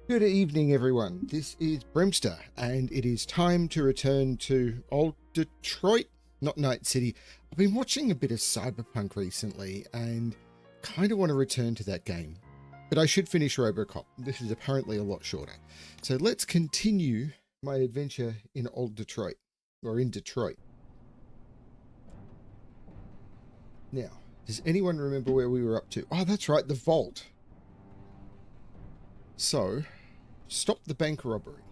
Good evening, everyone. This is Brimster, and it is time to return to old Detroit, not Night City. I've been watching a bit of Cyberpunk recently, and kind of want to return to that game. But I should finish RoboCop. This is apparently a lot shorter. So let's continue my adventure in old Detroit, or in Detroit. Now, does anyone remember where we were up to? Oh, that's right, the vault. So, stop the bank robbery.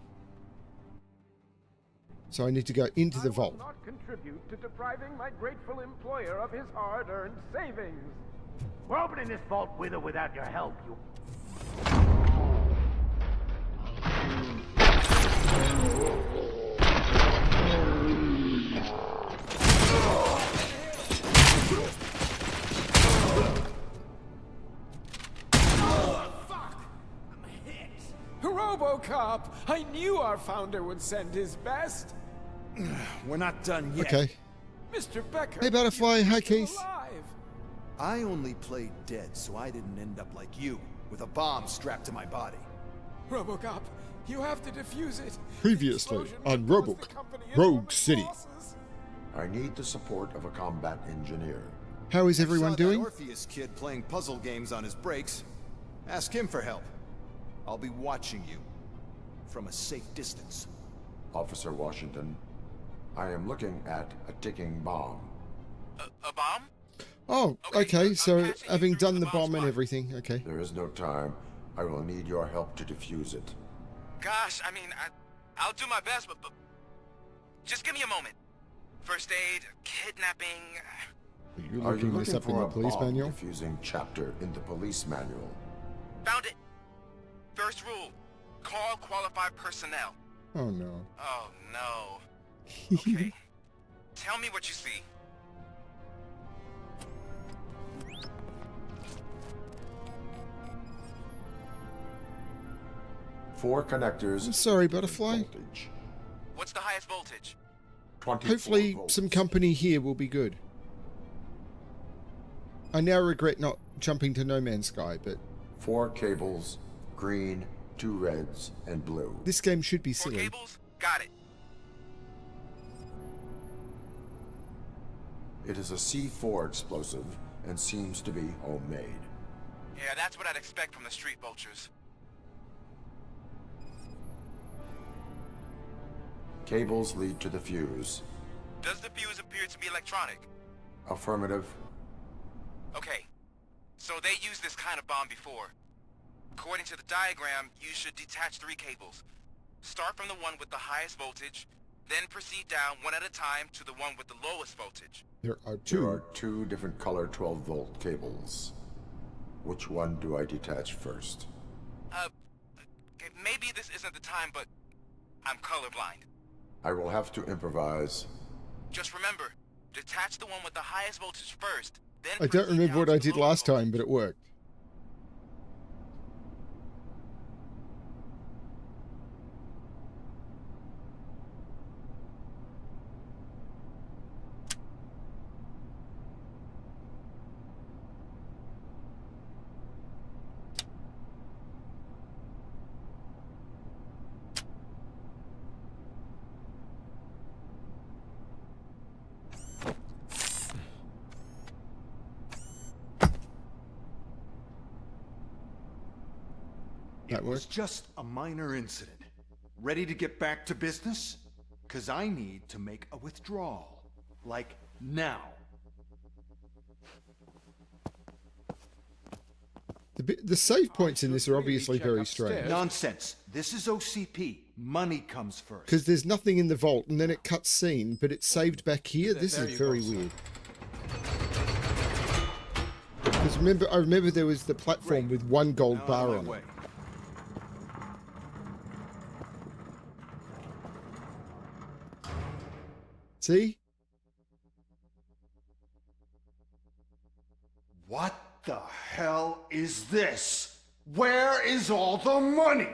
So I need to go into the vault. I will not contribute to depriving my grateful employer of his hard-earned savings. We're opening this vault with or without your help, you... RoboCop! I knew our founder would send his best. We're not done yet. Okay. Mr. Becker. Hey, Butterfly. Hi, you're still Keith. alive. I only played dead so I didn't end up like you, with a bomb strapped to my body. RoboCop, you have to defuse it. Previously The explosion on will cost RoboCop the company Rogue enormous City. losses. I need the support of a combat engineer. How is everyone Saw doing? That Orpheus kid playing puzzle games on his breaks. Ask him for help. I'll be watching you from a safe distance. Officer Washington, I am looking at a ticking bomb. A bomb? Oh, okay. So having done the bomb and everything, okay. There is no time. I will need your help to defuse it. Gosh, I mean, I'll do my best, but just give me a moment. First aid, kidnapping. Are you Are looking you this looking up in for the a police bomb manual? defusing chapter in the police manual? Found it. First rule, call qualified personnel. Oh, no. Oh, no. Okay. Tell me what you see. Four connectors. I'm sorry, Butterfly. Voltage. What's the highest voltage? 24 Hopefully volts. some company here will be good. I now regret not jumping to No Man's Sky, but 4 cables, green, 2 reds, and blue. this game should be 4 silly. cables? Got it. It is a C4 explosive and seems to be homemade. Yeah, that's what I'd expect from the street vultures. Cables lead to the fuse. Does the fuse appear to be electronic? Affirmative. Okay. So they used this kind of bomb before. According to the diagram, you should detach 3 cables. Start from the one with the highest voltage, then proceed down one at a time to the one with the lowest voltage. There are There two. are 2 different color 12-volt cables. Which one do I detach first? Okay, maybe this isn't the time, but I'm colorblind. I will have to improvise. Just remember, detach the one with the highest voltage first, then I don't proceed remember down what to I the did lowest last time, voltage. but it worked. That It was worked. just a minor incident. Ready to get back to business? 'Cause I need to make a withdrawal. Like, now. The save points in this are obviously check very upstairs. strange. Nonsense. This is OCP. Money comes first. Because there's nothing in the vault, and then it cuts scene, but it's saved back here. This There is you very go, sir. weird. Because I remember there was the platform with 1 gold Now bar on on my it. way. See? What the hell is this? Where is all the money?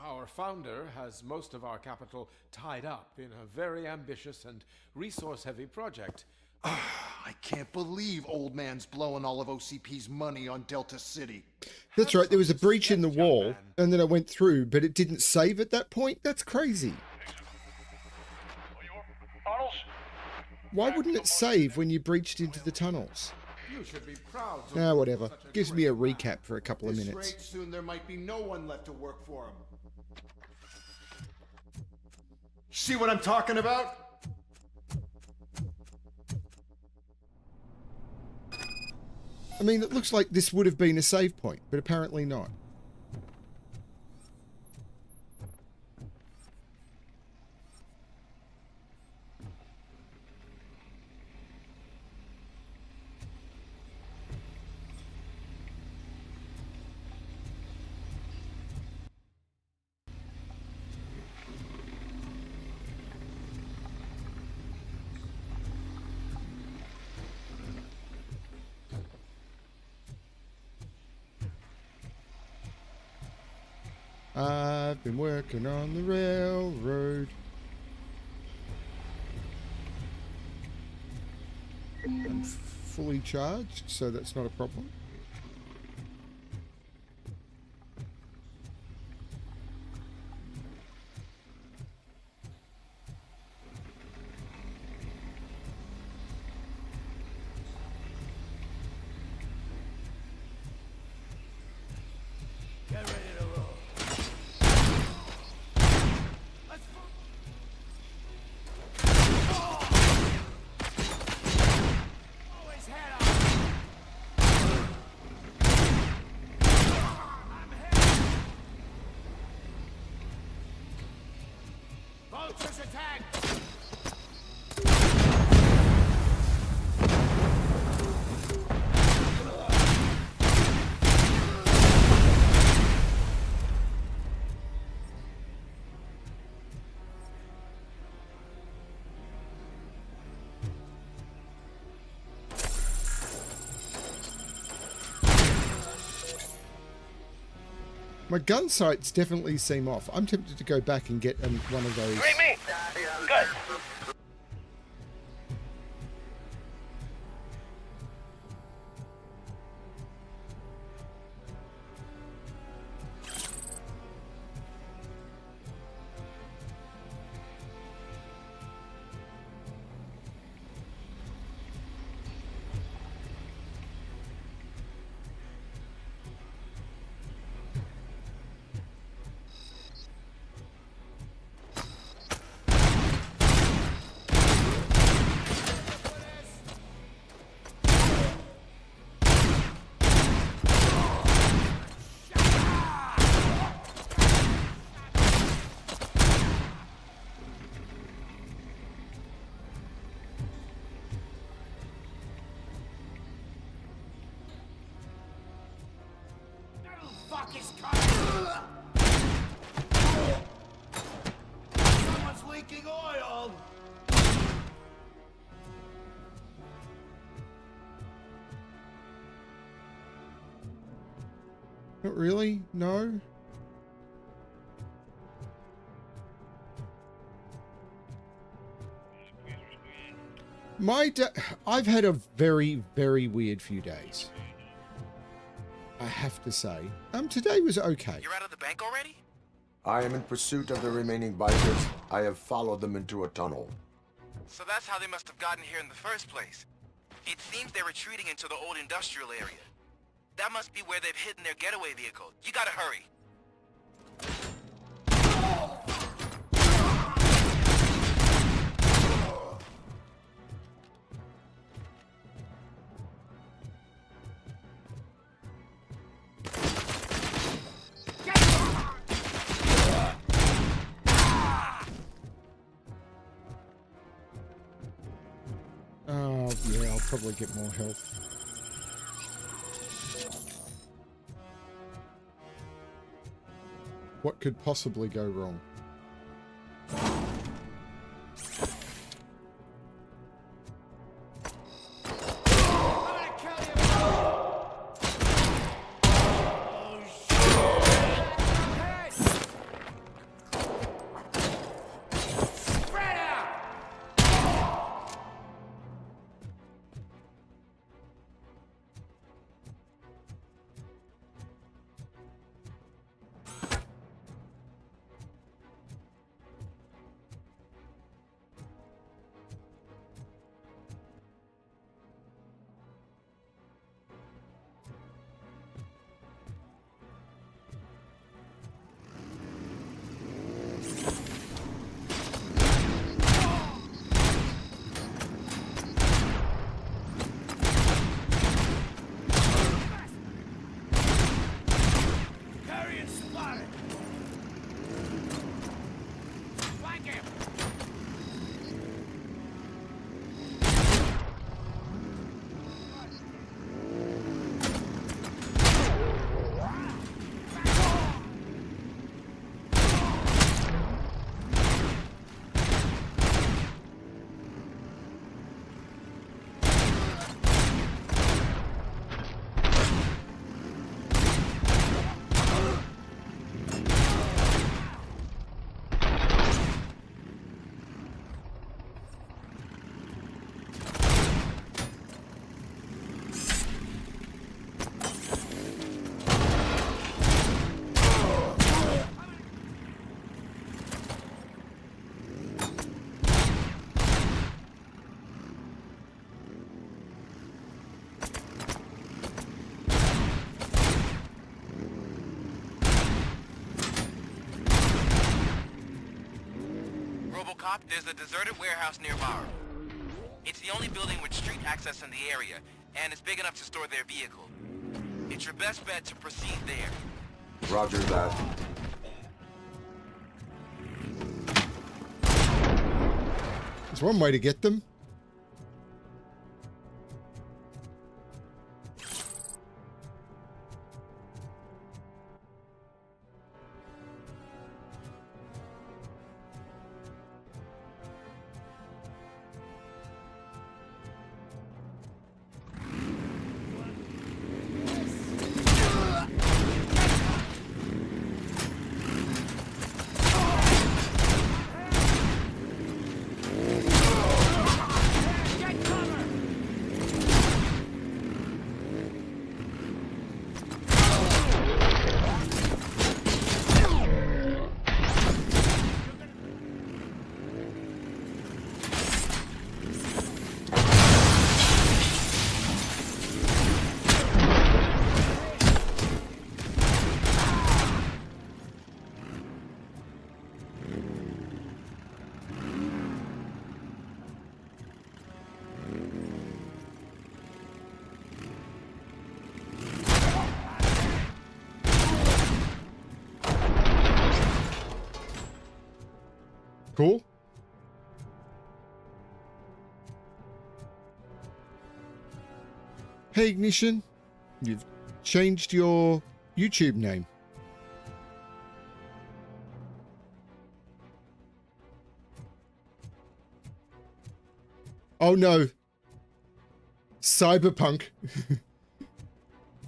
Our founder has most of our capital tied up in a very ambitious and resource-heavy project. I can't believe old man's blowing all of OCP's money on Delta City. That's right, there was a breach in the wall, and then I went through, but it didn't save at that point? That's crazy. Why wouldn't it save when you breached into the tunnels? You should be proud. Ah, whatever. Gives me a recap for a couple of minutes. Rate, soon there might be no one left to work for him. See what I'm talking about? I mean, it looks like this would have been a save point, but apparently not. I've been working on the railroad. I'm fully charged, so that's not a problem. Get ready to roll. Always head on. I'm hit. Vultures attack. My gun sights definitely seem off. I'm tempted to go back and get one of those. Me. Good. Fuck is coming. Someone's leaking oil. Not really? No? I've had a very, very weird few days. I have to say. Today was okay. You're out of the bank already? I am in pursuit of the remaining bikers. I have followed them into a tunnel. So that's how they must have gotten here in the first place. It seems they're retreating into the old industrial area. That must be where they've hidden their getaway vehicle. You gotta hurry. Oh, yeah, I'll probably get more health. What could possibly go wrong? RoboCop, there's a deserted warehouse nearby. It's the only building with street access in the area, and it's big enough to store their vehicle. It's your best bet to proceed there. Roger that. There's one way to get them. Cool. Hey, Ignition. You've changed your YouTube name. Oh no. Cyberpunk.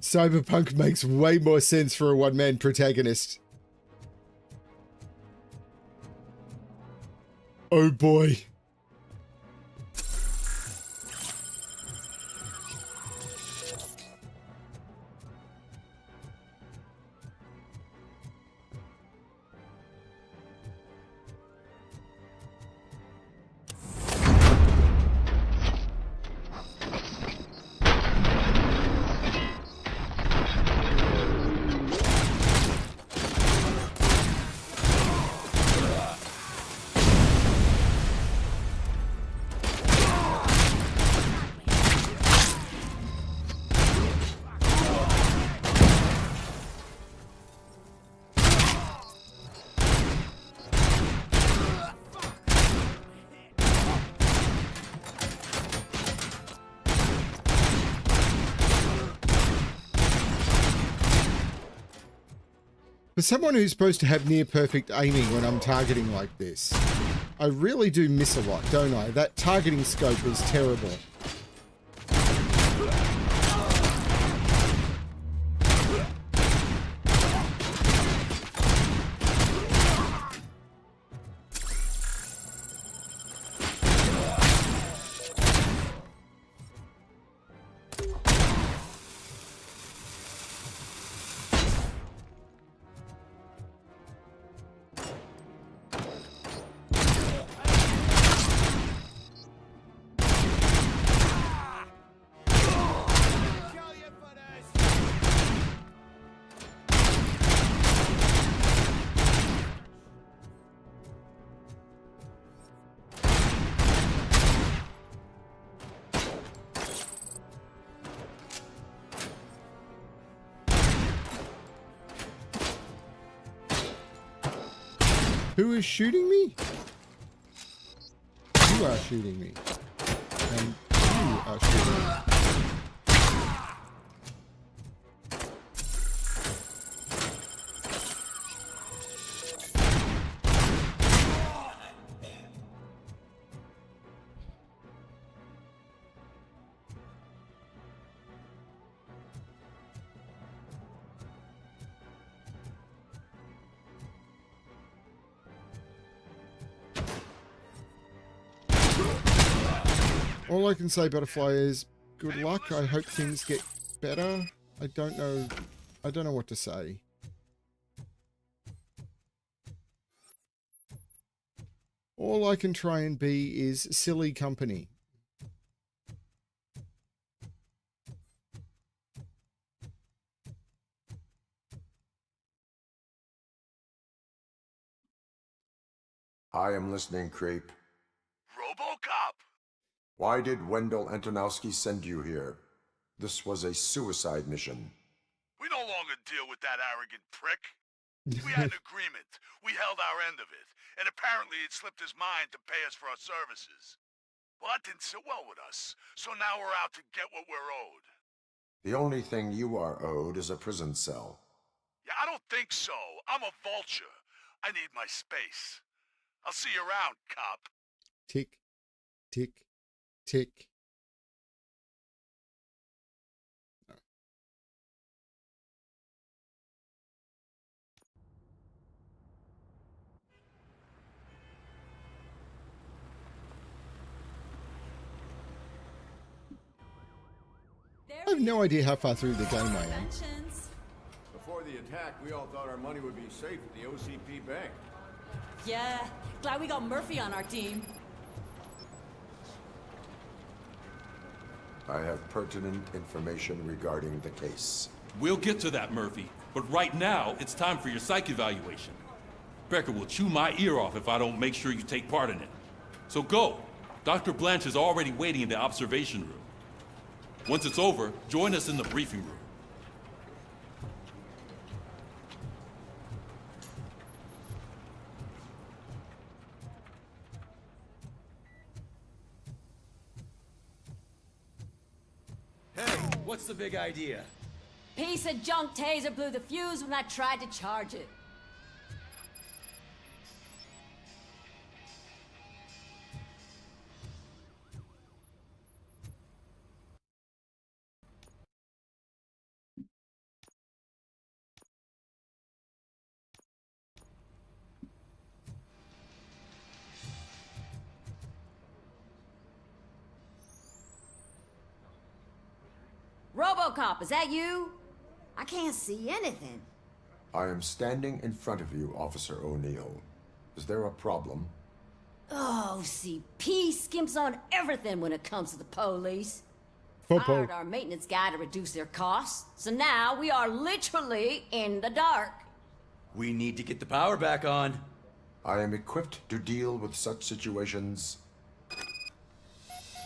Cyberpunk makes way more sense for a one-man protagonist. Oh boy. For someone who's supposed to have near perfect aiming when I'm targeting like this, I really do miss a lot, don't I? That targeting scope is terrible. Who is shooting me? You are shooting me. And you are shooting me. All I can say, Butterfly, is good luck. I hope things get better. I don't know what to say. All I can try and be is silly company. I am listening, creep. RoboCop! Why did Wendell Antonowski send you here? This was a suicide mission. We no longer deal with that arrogant prick. We had an agreement. We held our end of it. And apparently it slipped his mind to pay us for our services. Well, that didn't sit well with us. So now we're out to get what we're owed. The only thing you are owed is a prison cell. Yeah, I don't think so. I'm a vulture. I need my space. I'll see you around, cop. Tick, tick, tick. I have no idea how far through the game I am. Before the attack, we all thought our money would be safe at the OCP bank. Yeah, glad we got Murphy on our team. I have pertinent information regarding the case. We'll get to that, Murphy. But right now, it's time for your psych evaluation. Becker will chew my ear off if I don't make sure you take part in it. So go. Dr. Blanche is already waiting in the observation room. Once it's over, join us in the briefing room. Hey, what's the big idea? Piece of junk taser blew the fuse when I tried to charge it. RoboCop, is that you? I can't see anything. I am standing in front of you, Officer O'Neill. Is there a problem? Oh, CP skimps on everything when it comes to the police. Football. Hired our maintenance guy to reduce their costs, so now we are literally in the dark. We need to get the power back on. I am equipped to deal with such situations.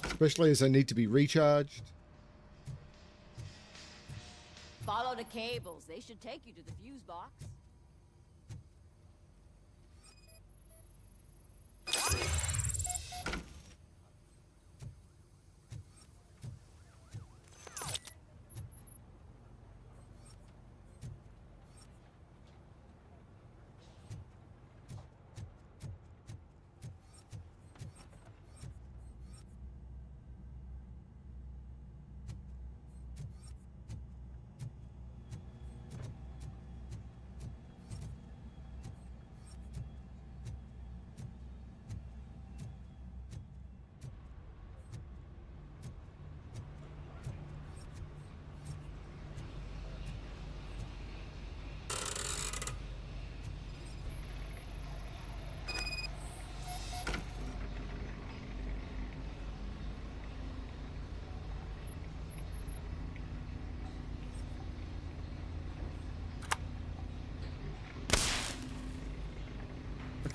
Especially as I need to be recharged. Follow the cables. They should take you to the fuse box.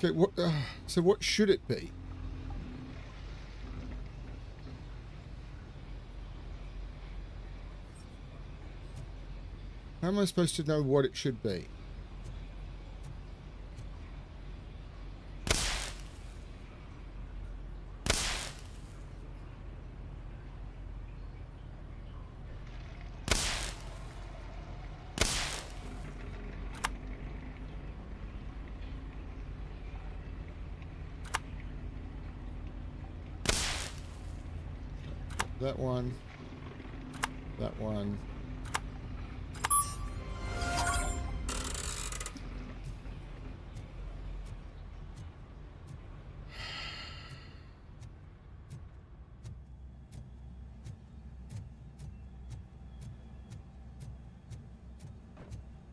Okay, what? So what should it be? How am I supposed to know what it should be? That one. That one.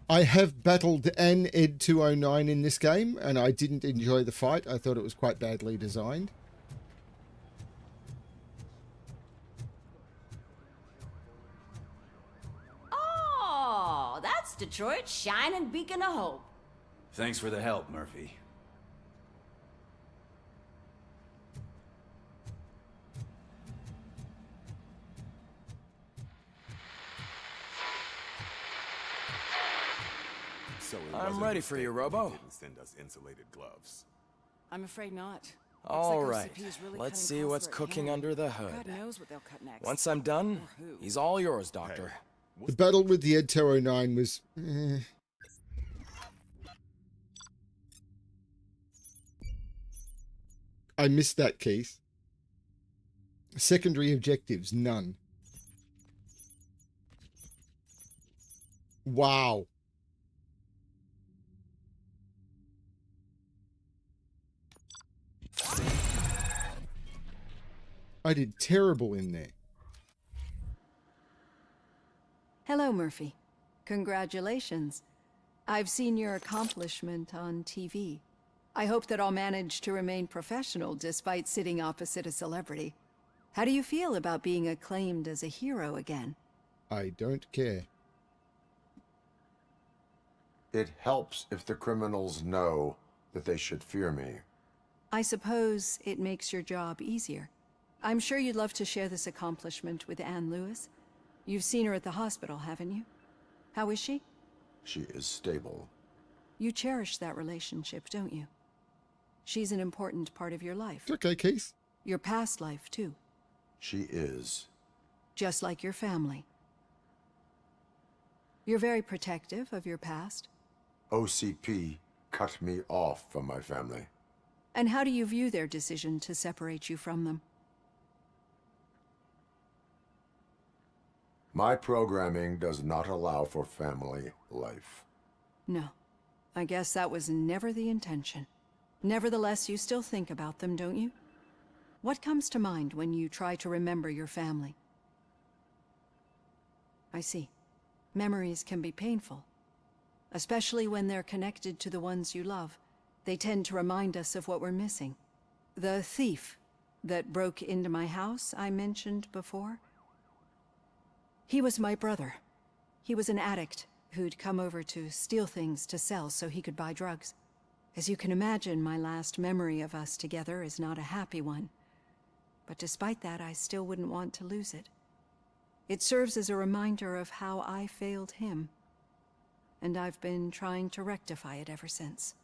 I have battled an Ed 209 in this game, and I didn't enjoy the fight. I thought it was quite badly designed. Oh, that's Detroit's shining beacon of hope. Thanks for the help, Murphy. So it I'm wasn't ready a for you, mistake that Robo. they didn't send us insulated gloves. I'm afraid not. All Looks like right, OCP is really let's cutting see costs what's at cooking hand. under the hood. God knows what they'll cut next. Once I'm done, Or who. he's all yours, Doctor. The battle with the Ed 209 was... I missed that, Keith. Secondary objectives, none. Wow. I did terrible in there. Hello, Murphy. Congratulations. I've seen your accomplishment on TV. I hope that I'll manage to remain professional despite sitting opposite a celebrity. How do you feel about being acclaimed as a hero again? I don't care. It helps if the criminals know that they should fear me. I suppose it makes your job easier. I'm sure you'd love to share this accomplishment with Anne Lewis. You've seen her at the hospital, haven't you? How is she? She is stable. You cherish that relationship, don't you? She's an important part of your life. It's okay, Keith. Your past life, too. She is. Just like your family. You're very protective of your past. OCP cut me off from my family. And how do you view their decision to separate you from them? My programming does not allow for family life. No. I guess that was never the intention. Nevertheless, you still think about them, don't you? What comes to mind when you try to remember your family? I see. Memories can be painful. Especially when they're connected to the ones you love. They tend to remind us of what we're missing. The thief that broke into my house I mentioned before? He was my brother. He was an addict who'd come over to steal things to sell so he could buy drugs. As you can imagine, my last memory of us together is not a happy one. But despite that, I still wouldn't want to lose it. It serves as a reminder of how I failed him. And I've been trying to rectify it ever since.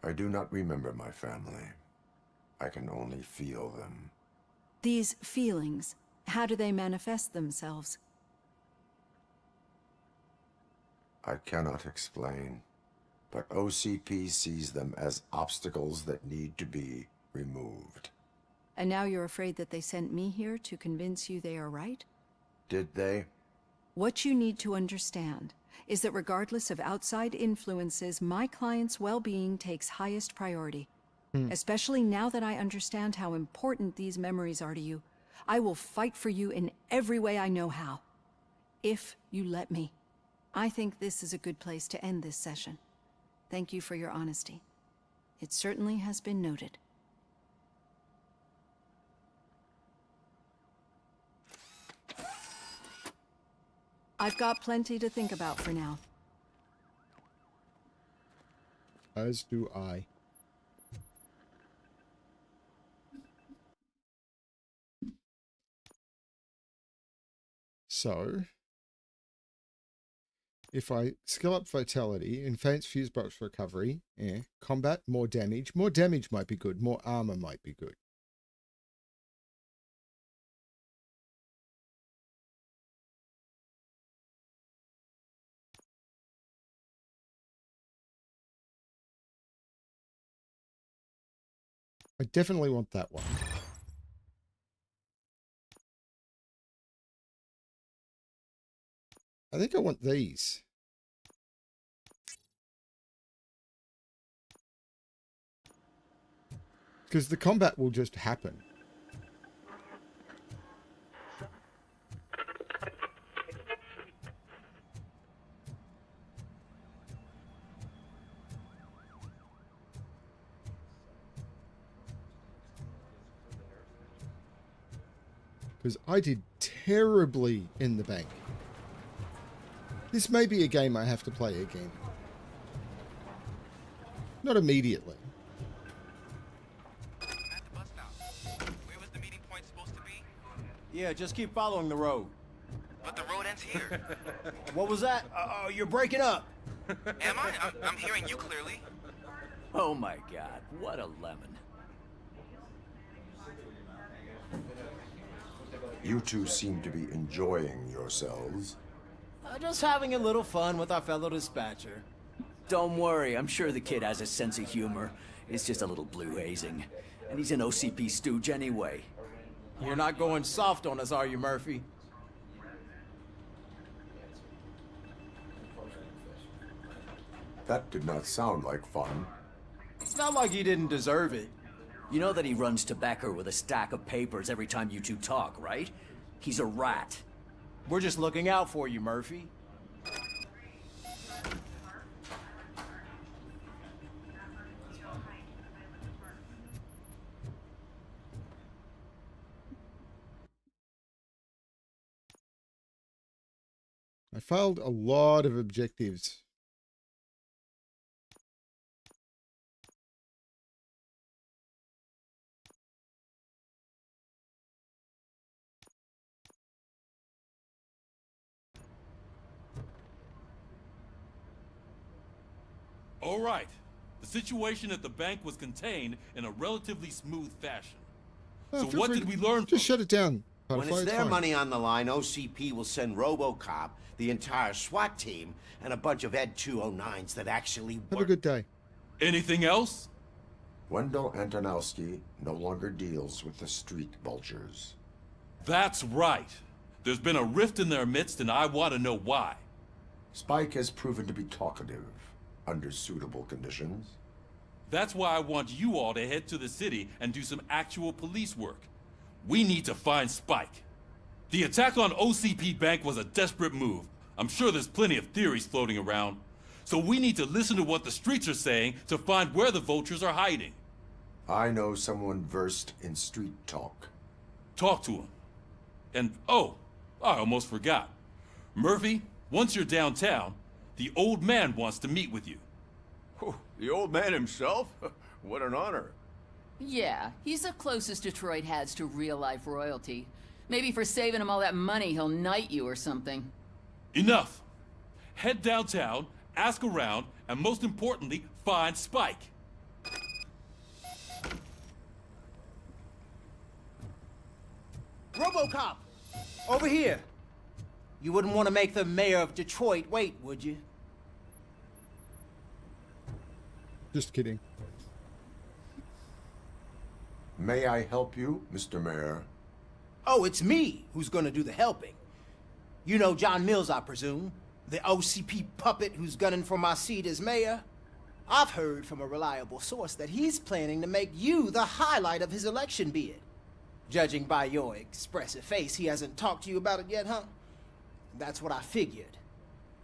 I do not remember my family. I can only feel them. These feelings, how do they manifest themselves? I cannot explain, but OCP sees them as obstacles that need to be removed. And now you're afraid that they sent me here to convince you they are right? Did they? What you need to understand is that regardless of outside influences, my client's well-being takes highest priority. Especially now that I understand how important these memories are to you. I will fight for you in every way I know how. If you let me. I think this is a good place to end this session. Thank you for your honesty. It certainly has been noted. I've got plenty to think about for now. As do I. So, if I skill up vitality, enhance fuse box recovery, combat, more damage. More damage might be good. More armor might be good. I definitely want that one. I think I want these. Because the combat will just happen. Because I did terribly in the bank. This may be a game I have to play again. Not immediately. I'm at the bus stop. Where was the meeting point supposed to be? Yeah, just keep following the road. But the road ends here. What was that? You're breaking up. Am I? I'm hearing you clearly. Oh my god, what a lemon. You two seem to be enjoying yourselves. Just having a little fun with our fellow dispatcher. Don't worry, I'm sure the kid has a sense of humor. It's just a little blue hazing. And he's an OCP stooge anyway. You're not going soft on us, are you, Murphy? That did not sound like fun. It's not like he didn't deserve it. You know that he runs tobacco with a stack of papers every time you two talk, right? He's a rat. We're just looking out for you, Murphy. I failed a lot of objectives. All right. The situation at the bank was contained in a relatively smooth fashion. So feel what free did to- we learn? Just shut it down. When Butterfly, it's their fine. money on the line, OCP will send RoboCop, the entire SWAT team, and a bunch of Ed 209s that actually work. Have a good day. Anything else? Wendell Antonowski no longer deals with the street vultures. That's right. There's been a rift in their midst, and I want to know why. Spike has proven to be talkative under suitable conditions. That's why I want you all to head to the city and do some actual police work. We need to find Spike. The attack on OCP Bank was a desperate move. I'm sure there's plenty of theories floating around. So we need to listen to what the streets are saying to find where the vultures are hiding. I know someone versed in street talk. Talk to him. And, oh, I almost forgot. Murphy, once you're downtown, the old man wants to meet with you. Oh, the old man himself? What an honor. Yeah, he's the closest Detroit has to real-life royalty. Maybe for saving him all that money, he'll knight you or something. Enough. Head downtown, ask around, and most importantly, find Spike. RoboCop! Over here! You wouldn't want to make the mayor of Detroit wait, would you? Just kidding. May I help you, Mr. Mayor? Oh, it's me who's gonna do the helping. You know John Mills, I presume? The OCP puppet who's gunning for my seat as mayor? I've heard from a reliable source that he's planning to make you the highlight of his election bid. Judging by your expressive face, he hasn't talked to you about it yet, huh? That's what I figured.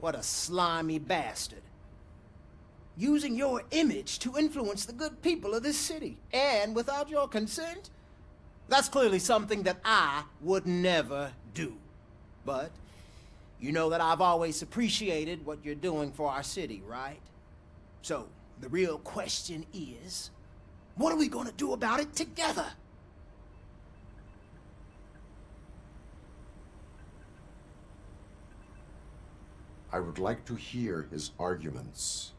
What a slimy bastard. Using your image to influence the good people of this city, and without your consent? That's clearly something that I would never do. But you know that I've always appreciated what you're doing for our city, right? So, the real question is, what are we gonna do about it together? I would like to hear his arguments.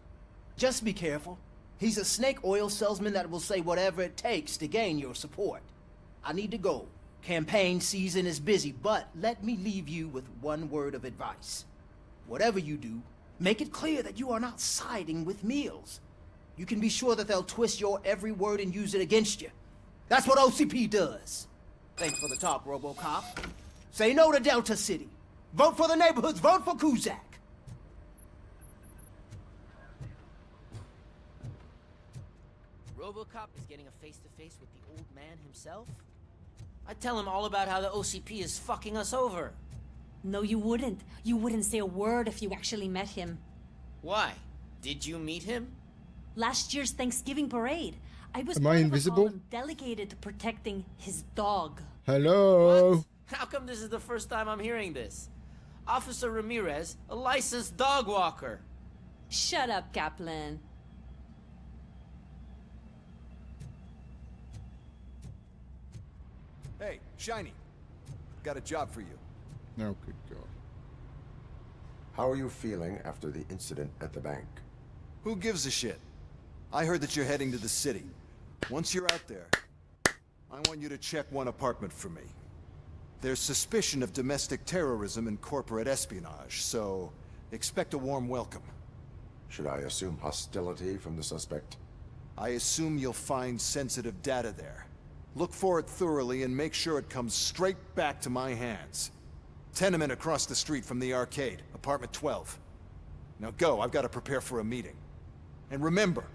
Just be careful. He's a snake oil salesman that will say whatever it takes to gain your support. I need to go. Campaign season is busy, but let me leave you with one word of advice. Whatever you do, make it clear that you are not siding with Mills. You can be sure that they'll twist your every word and use it against you. That's what OCP does. Thanks for the talk, RoboCop. Say no to Delta City. Vote for the neighborhoods. Vote for Kuzak. RoboCop is getting a face-to-face with the old man himself? I'd tell him all about how the OCP is fucking us over. No, you wouldn't. You wouldn't say a word if you actually met him. Why? Did you meet him? Last year's Thanksgiving parade. I was Am I part of a invisible? column delegated to protecting his dog. Hello. What? How come this is the first time I'm hearing this? Officer Ramirez, a licensed dog walker. Shut up, Kaplan. Hey, Shiny. Got a job for you. No, good God. How are you feeling after the incident at the bank? Who gives a shit? I heard that you're heading to the city. Once you're out there, I want you to check one apartment for me. There's suspicion of domestic terrorism and corporate espionage, so expect a warm welcome. Should I assume hostility from the suspect? I assume you'll find sensitive data there. Look for it thoroughly and make sure it comes straight back to my hands. Tenement across the street from the arcade, apartment 12. Now go, I've got to prepare for a meeting. And remember,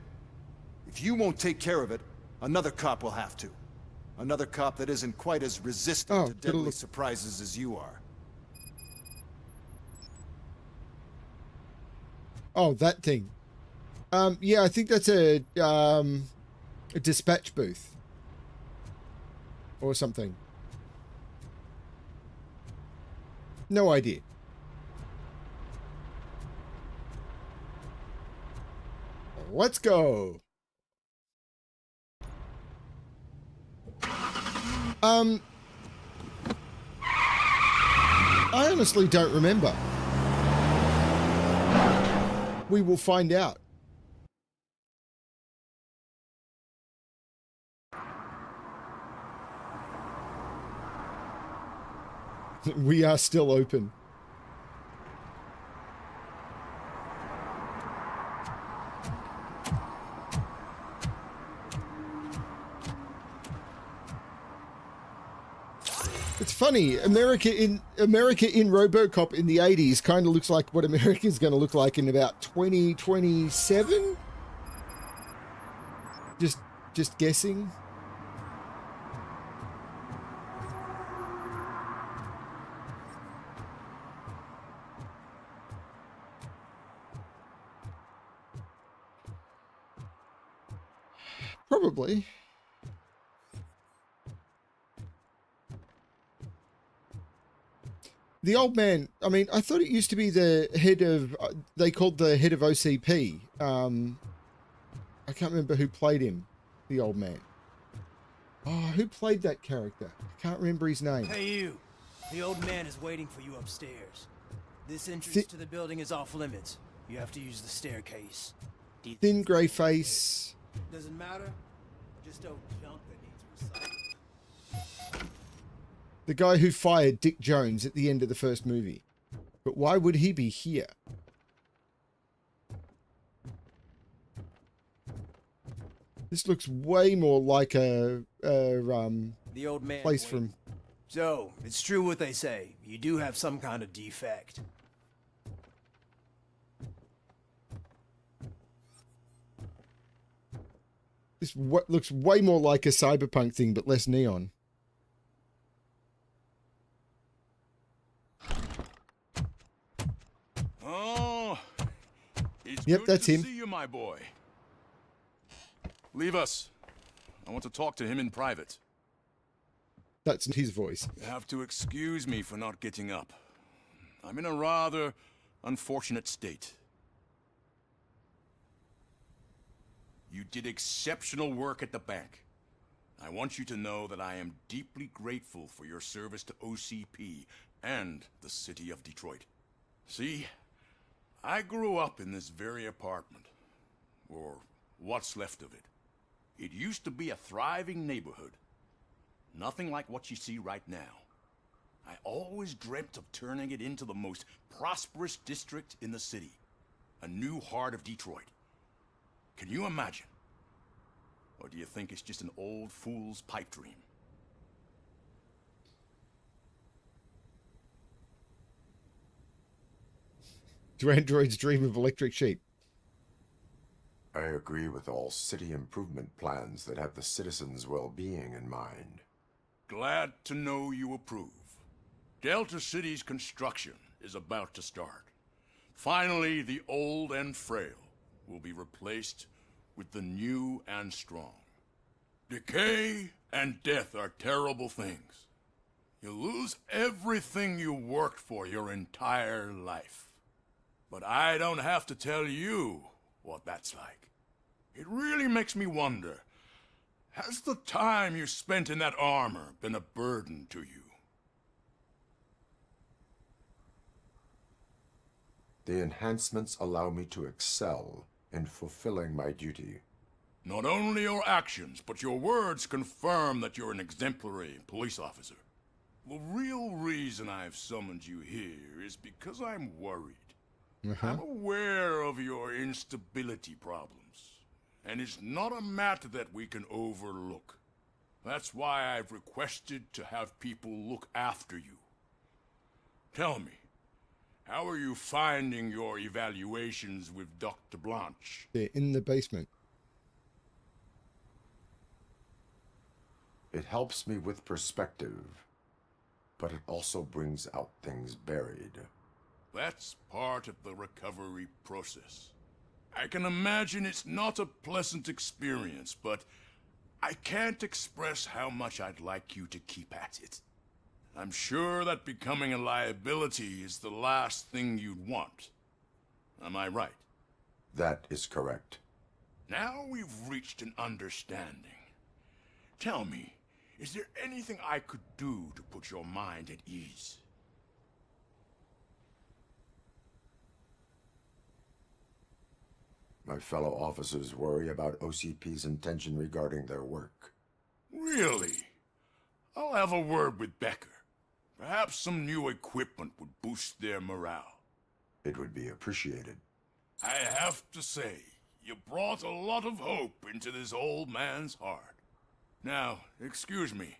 if you won't take care of it, another cop will have to. Another cop that isn't quite as resistant to deadly surprises as you are. Oh, that thing. Yeah, I think that's a dispatch booth. Or something. No idea. Let's go. I honestly don't remember. We will find out. We are still open. It's funny, America in RoboCop in the 80s kind of looks like what America is going to look like in about 2027. Just guessing. Probably. The old man, I mean, I thought it used to be the head of, they called the head of OCP. I can't remember who played him, the old man. Oh, who played that character? I can't remember his name. Hey, you. The old man is waiting for you upstairs. This entrance to the building is off limits. You have to use the staircase. Thin grey face. Doesn't matter. Just old junk that needs recycling. The guy who fired Dick Jones at the end of the first movie. But why would he be here? This looks way more like a the old man place from... So, it's true what they say. You do have some kind of defect. This looks way more like a cyberpunk thing, but less neon. Oh, it's yep, good that's to him. See you, my boy. Leave us. I want to talk to him in private. That's his voice. You have to excuse me for not getting up. I'm in a rather unfortunate state. You did exceptional work at the bank. I want you to know that I am deeply grateful for your service to OCP and the city of Detroit. See, I grew up in this very apartment, or what's left of it. It used to be a thriving neighborhood. Nothing like what you see right now. I always dreamt of turning it into the most prosperous district in the city. A new heart of Detroit. Can you imagine? Or do you think it's just an old fool's pipe dream? Do androids dream of electric sheep? I agree with all city improvement plans that have the citizens' well-being in mind. Glad to know you approve. Delta City's construction is about to start. Finally, the old and frail will be replaced with the new and strong. Decay and death are terrible things. You lose everything you worked for your entire life. But I don't have to tell you what that's like. It really makes me wonder, has the time you spent in that armor been a burden to you? The enhancements allow me to excel in fulfilling my duty. Not only your actions, but your words confirm that you're an exemplary police officer. The real reason I've summoned you here is because I'm worried. I'm aware of your instability problems, and it's not a matter that we can overlook. That's why I've requested to have people look after you. Tell me, how are you finding your evaluations with Dr. Blanche? They're in the basement. It helps me with perspective, but it also brings out things buried. That's part of the recovery process. I can imagine it's not a pleasant experience, but I can't express how much I'd like you to keep at it. I'm sure that becoming a liability is the last thing you'd want. Am I right? That is correct. Now we've reached an understanding. Tell me, is there anything I could do to put your mind at ease? My fellow officers worry about OCP's intention regarding their work. Really? I'll have a word with Becker. Perhaps some new equipment would boost their morale. It would be appreciated. I have to say, you brought a lot of hope into this old man's heart. Now, excuse me.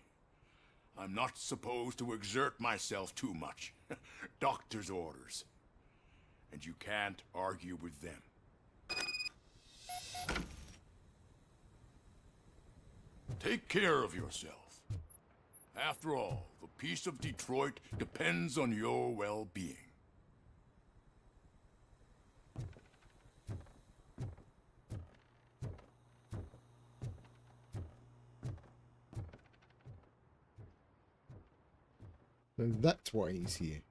I'm not supposed to exert myself too much. Doctor's orders. And you can't argue with them. Take care of yourself. After all, the peace of Detroit depends on your well-being. So that's why he's here.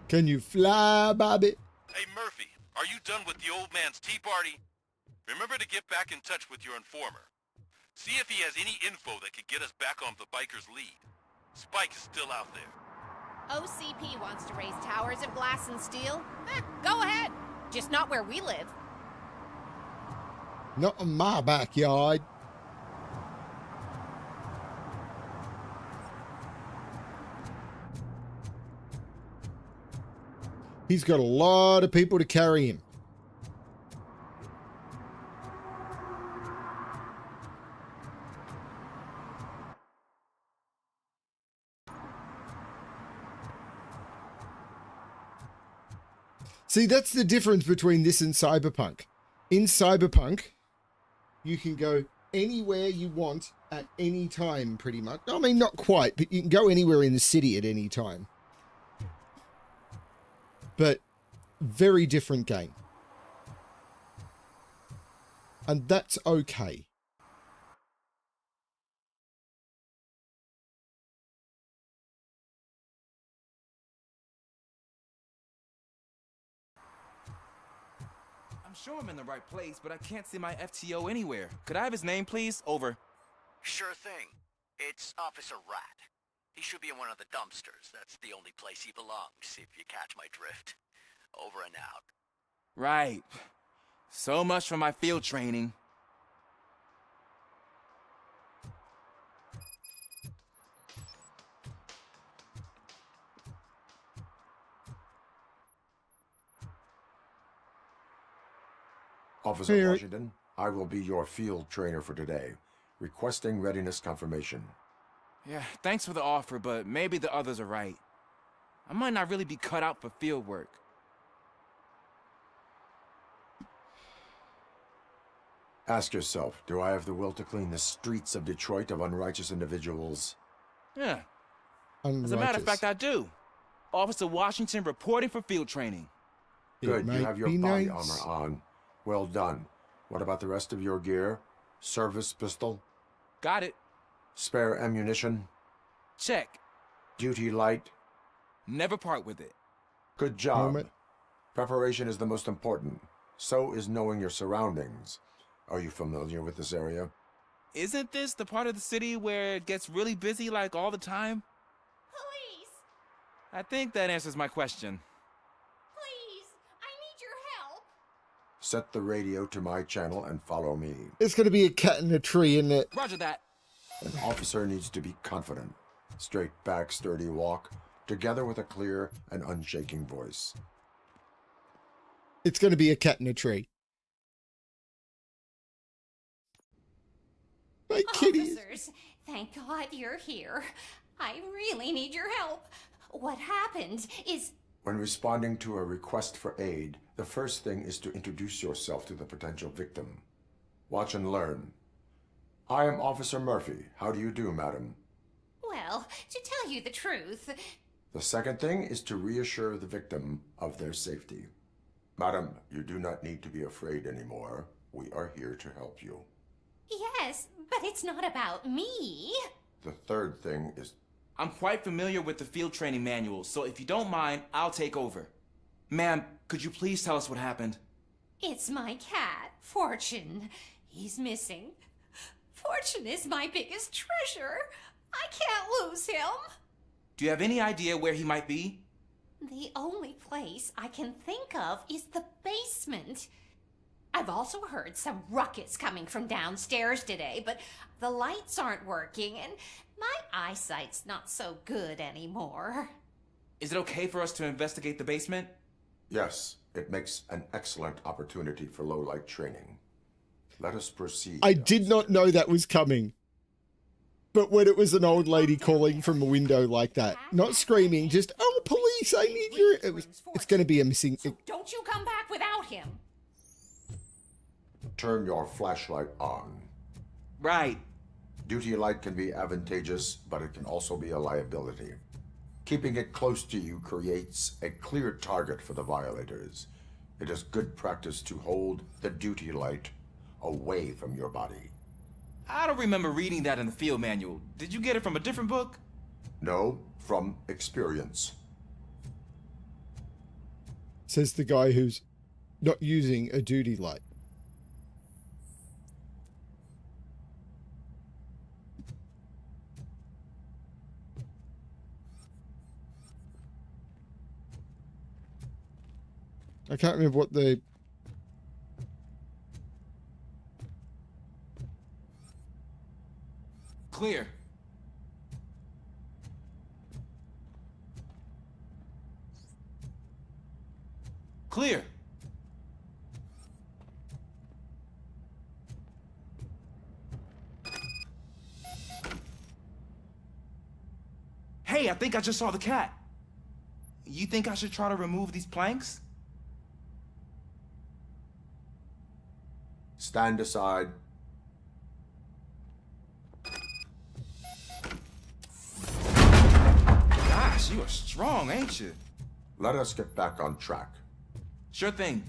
Can you fly, Bobby? Hey, Murphy, are you done with the old man's tea party? Remember to get back in touch with your informer. See if he has any info that could get us back on the biker's lead. Spike is still out there. OCP wants to raise towers of glass and steel? Go ahead. Just not where we live. Not in my backyard. He's got a lot of people to carry him. See, that's the difference between this and Cyberpunk. In Cyberpunk, you can go anywhere you want at any time, pretty much. I mean, not quite, but you can go anywhere in the city at any time. But very different game. And that's okay. I'm sure I'm in the right place, but I can't see my FTO anywhere. Could I have his name, please? Over. Sure thing. It's Officer Rat. He should be in one of the dumpsters. That's the only place he belongs, if you catch my drift. Over and out. Right. So much for my field training. Officer Washington, I will be your field trainer for today. Requesting readiness confirmation. Yeah, thanks for the offer, but maybe the others are right. I might not really be cut out for field work. Ask yourself, do I have the will to clean the streets of Detroit of unrighteous individuals? Yeah. Unrighteous. As a matter of fact, I do. Officer Washington reporting for field training. Good, you have your body armor on. Well done. What about the rest of your gear? Service pistol? Got it. Spare ammunition? Check. Duty light? Never part with it. Good job. Helmet. Preparation is the most important. So is knowing your surroundings. Are you familiar with this area? Isn't this the part of the city where it gets really busy like all the time? Police! I think that answers my question. Please! I need your help! Set the radio to my channel and follow me. It's going to be a cat in a tree, isn't it? Roger that. An officer needs to be confident. Straight back, sturdy walk, together with a clear and unshaking voice. It's going to be a cat in a tree. My kitty. Officers, thank God you're here. I really need your help. What happened is... When responding to a request for aid, the first thing is to introduce yourself to the potential victim. Watch and learn. I am Officer Murphy. How do you do, madam? Well, to tell you the truth... The second thing is to reassure the victim of their safety. Madam, you do not need to be afraid anymore. We are here to help you. Yes, but it's not about me. The third thing is... I'm quite familiar with the field training manual, so if you don't mind, I'll take over. Ma'am, could you please tell us what happened? It's my cat, Fortune. He's missing. Fortune is my biggest treasure. I can't lose him. Do you have any idea where he might be? The only place I can think of is the basement. I've also heard some ruckus coming from downstairs today, but the lights aren't working and my eyesight's not so good anymore. Is it okay for us to investigate the basement? Yes, it makes an excellent opportunity for low-light training. Let us proceed. I did not know that was coming. But when it was an old lady calling from a window like that, not screaming, just, oh, police, I need your... It's going to be a missing... So don't you come back without him. Turn your flashlight on. Right. Duty light can be advantageous, but it can also be a liability. Keeping it close to you creates a clear target for the violators. It is good practice to hold the duty light away from your body. I don't remember reading that in the field manual. Did you get it from a different book? No, from experience. Says the guy who's not using a duty light. I can't remember what the... Clear. Clear. Hey, I think I just saw the cat. You think I should try to remove these planks? Stand aside. Gosh, you are strong, ain't you? Let us get back on track. Sure thing.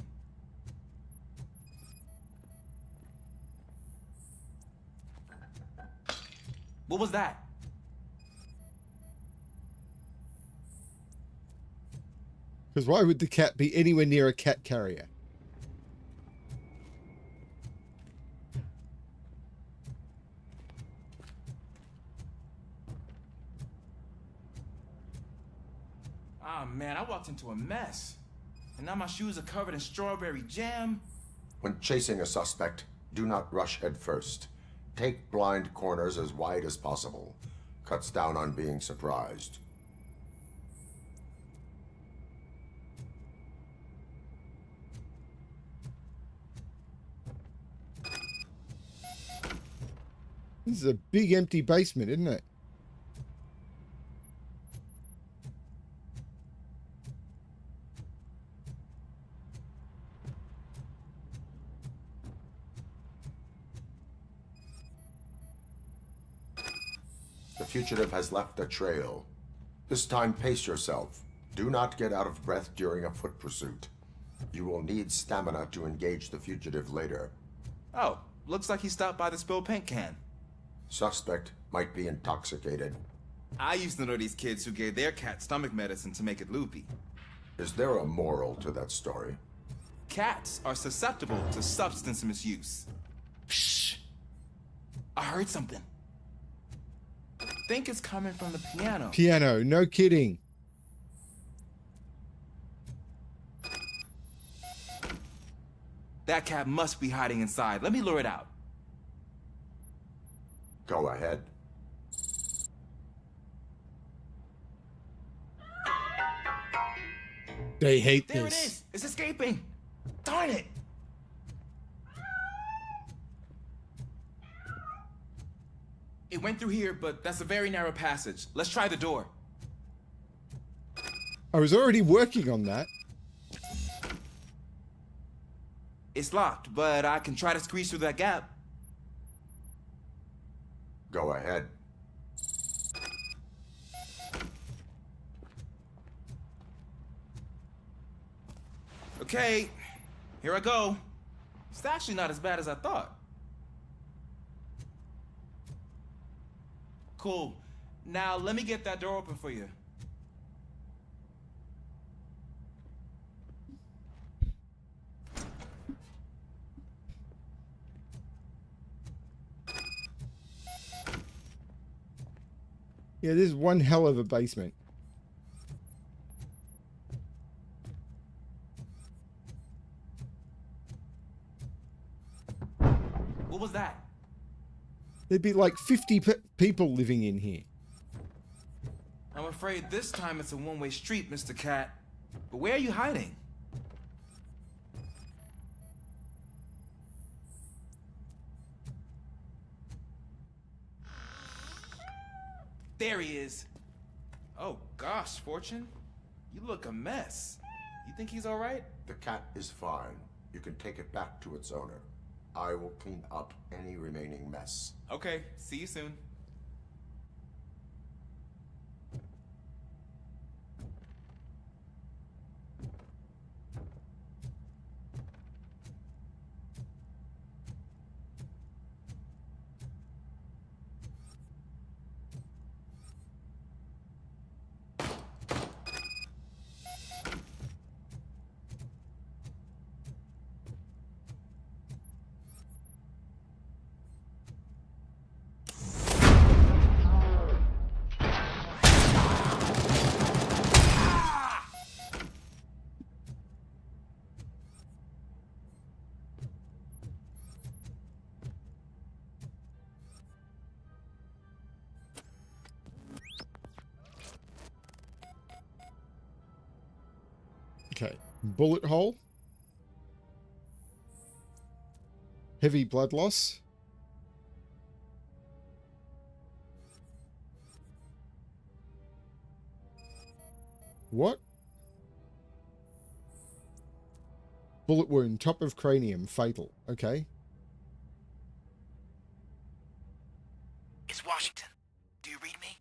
What was that? Because why would the cat be anywhere near a cat carrier? Ah, man, I walked into a mess. And now my shoes are covered in strawberry jam. When chasing a suspect, do not rush head first. Take blind corners as wide as possible. Cuts down on being surprised. This is a big empty basement, isn't it? The fugitive has left a trail. This time, pace yourself. Do not get out of breath during a foot pursuit. You will need stamina to engage the fugitive later. Oh, looks like he stopped by the spilled paint can. Suspect might be intoxicated. I used to know these kids who gave their cat stomach medicine to make it loopy. Is there a moral to that story? Cats are susceptible to substance misuse. Shh! I heard something. I think it's coming from the piano. Piano, no kidding. That cat must be hiding inside. Let me lure it out. Go ahead. They hate There this. it is! It's escaping! Darn it! It went through here, but that's a very narrow passage. Let's try the door. I was already working on that. It's locked, but I can try to squeeze through that gap. Go ahead. Okay, here I go. It's actually not as bad as I thought. Cool. Now let me get that door open for you. Yeah, this is one hell of a basement. What was that? There'd be like 50 people living in here. I'm afraid this time it's a one-way street, Mr. Cat. But where are you hiding? There he is. Oh gosh, Fortune. You look a mess. You think he's all right? The cat is fine. You can take it back to its owner. I will clean up any remaining mess. Okay, see you soon. Okay, bullet hole. Heavy blood loss. What? Bullet wound, top of cranium, fatal. Okay. It's Washington. Do you read me?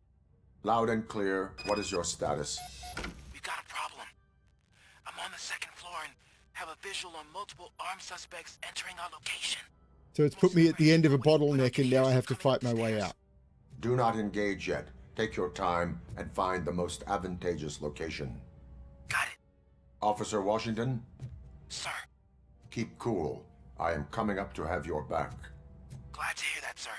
Loud and clear. What is your status? We've got a problem. I'm on the second floor and have a visual on multiple armed suspects entering our location. So it's put me at the end of a bottleneck and now I have to fight my way out. Do not engage yet. Take your time and find the most advantageous location. Got it. Officer Washington? Sir. Keep cool. I am coming up to have your back. Glad to hear that, sir.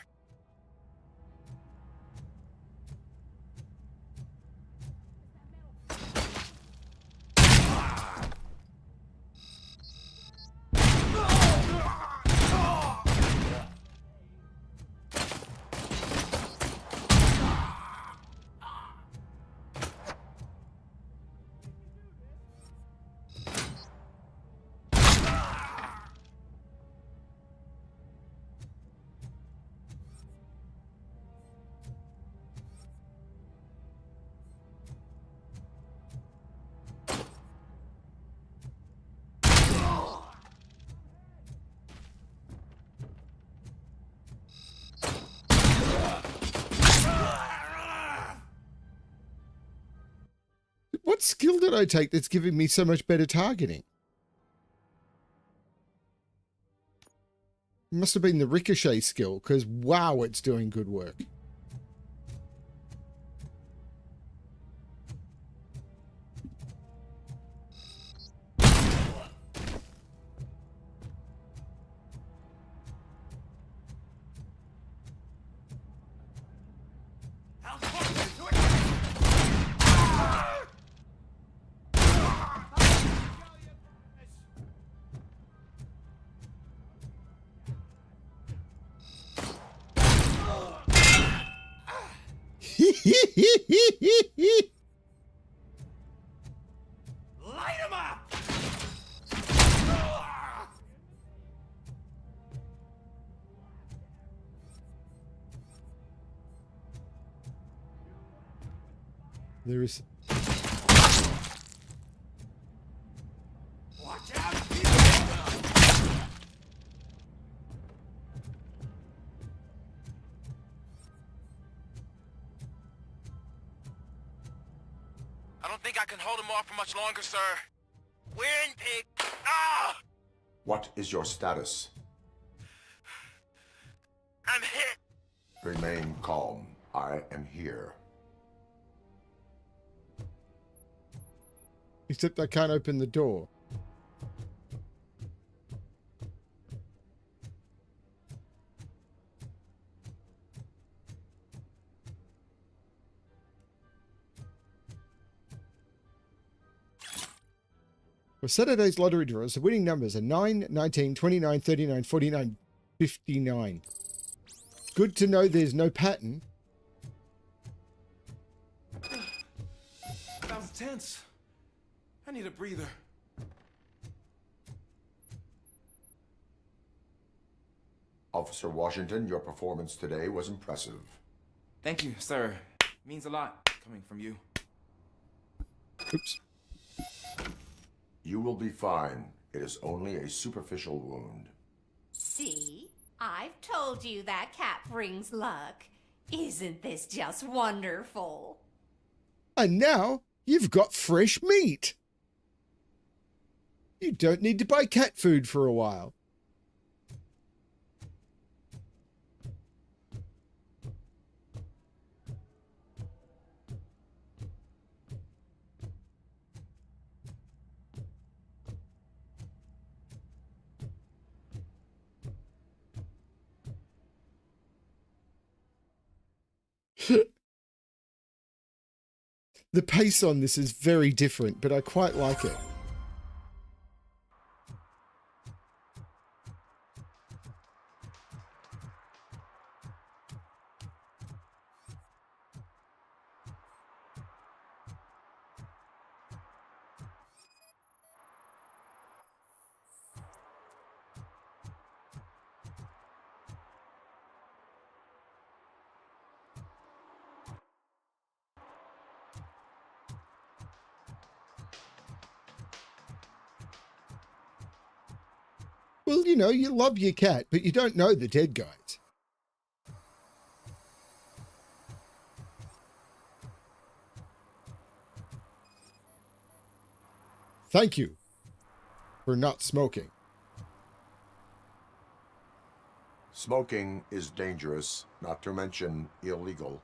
What skill did I take that's giving me so much better targeting? It must have been the ricochet skill, because wow, it's doing good work. Light him up! There is. Watch out! I don't think I can hold him off for much longer, sir. We're in, pig. Ah! What is your status? I'm hit. Remain calm. I am here. Except I can't open the door. For Saturday's lottery draws, the winning numbers are 9, 19, 29, 39, 49, 59. Good to know there's no pattern. That was tense. I need a breather. Officer Washington, your performance today was impressive. Thank you, sir. Means a lot coming from you. Oops. You will be fine. It is only a superficial wound. See? I've told you that cat brings luck. Isn't this just wonderful? And now you've got fresh meat. You don't need to buy cat food for a while. The pace on this is very different, but I quite like it. Well, you know, you love your cat, but you don't know the dead guys. Thank you for not smoking. Smoking is dangerous, not to mention illegal.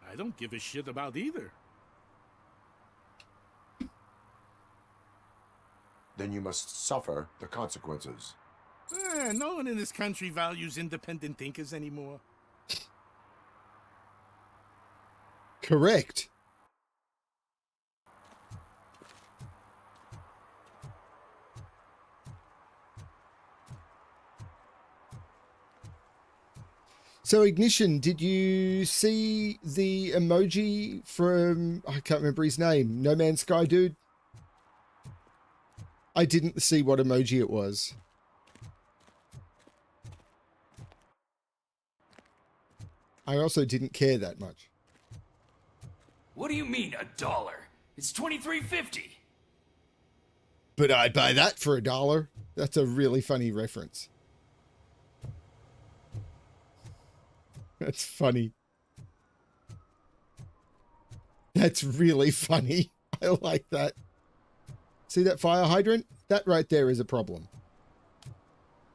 I don't give a shit about either. Then you must suffer the consequences. No one in this country values independent thinkers anymore. Correct. So, Ignition, did you see the emoji from, I can't remember his name, No Man's Sky dude? I didn't see what emoji it was. I also didn't care that much. What do you mean, $1? It's $23.50. But I'd buy that for $1. That's a really funny reference. That's funny. That's really funny. I like that. See that fire hydrant? That right there is a problem.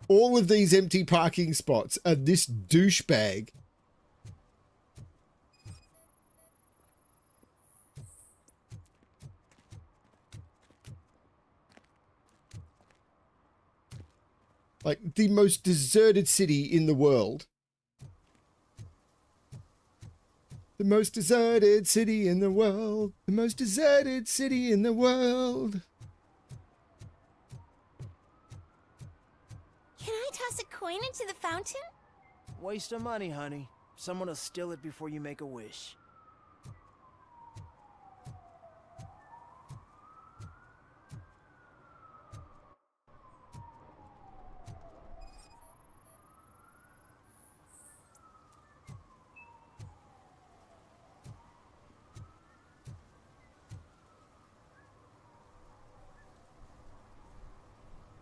All of these empty parking spots are this douchebag. Like the most deserted city in the world. The most deserted city in the world. The most deserted city in the world. Can I toss a coin into the fountain? Waste of money, honey. Someone will steal it before you make a wish.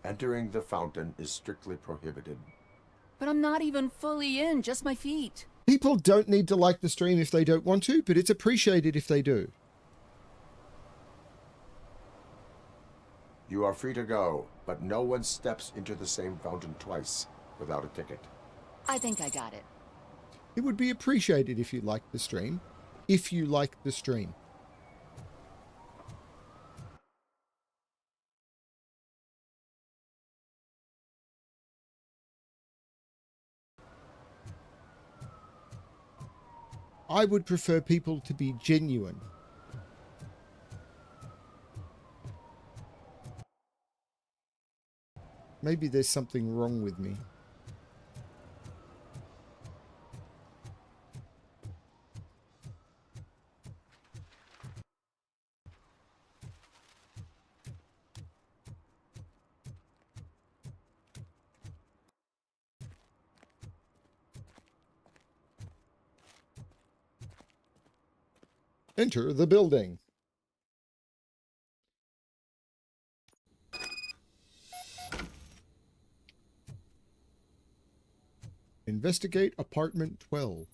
Entering the fountain is strictly prohibited. But I'm not even fully in, just my feet. People don't need to like the stream if they don't want to, but it's appreciated if they do. You are free to go, but no one steps into the same fountain twice without a ticket. I think I got it. It would be appreciated if you liked the stream. If you like the stream. I would prefer people to be genuine. Maybe there's something wrong with me. Enter the building. Investigate apartment 12.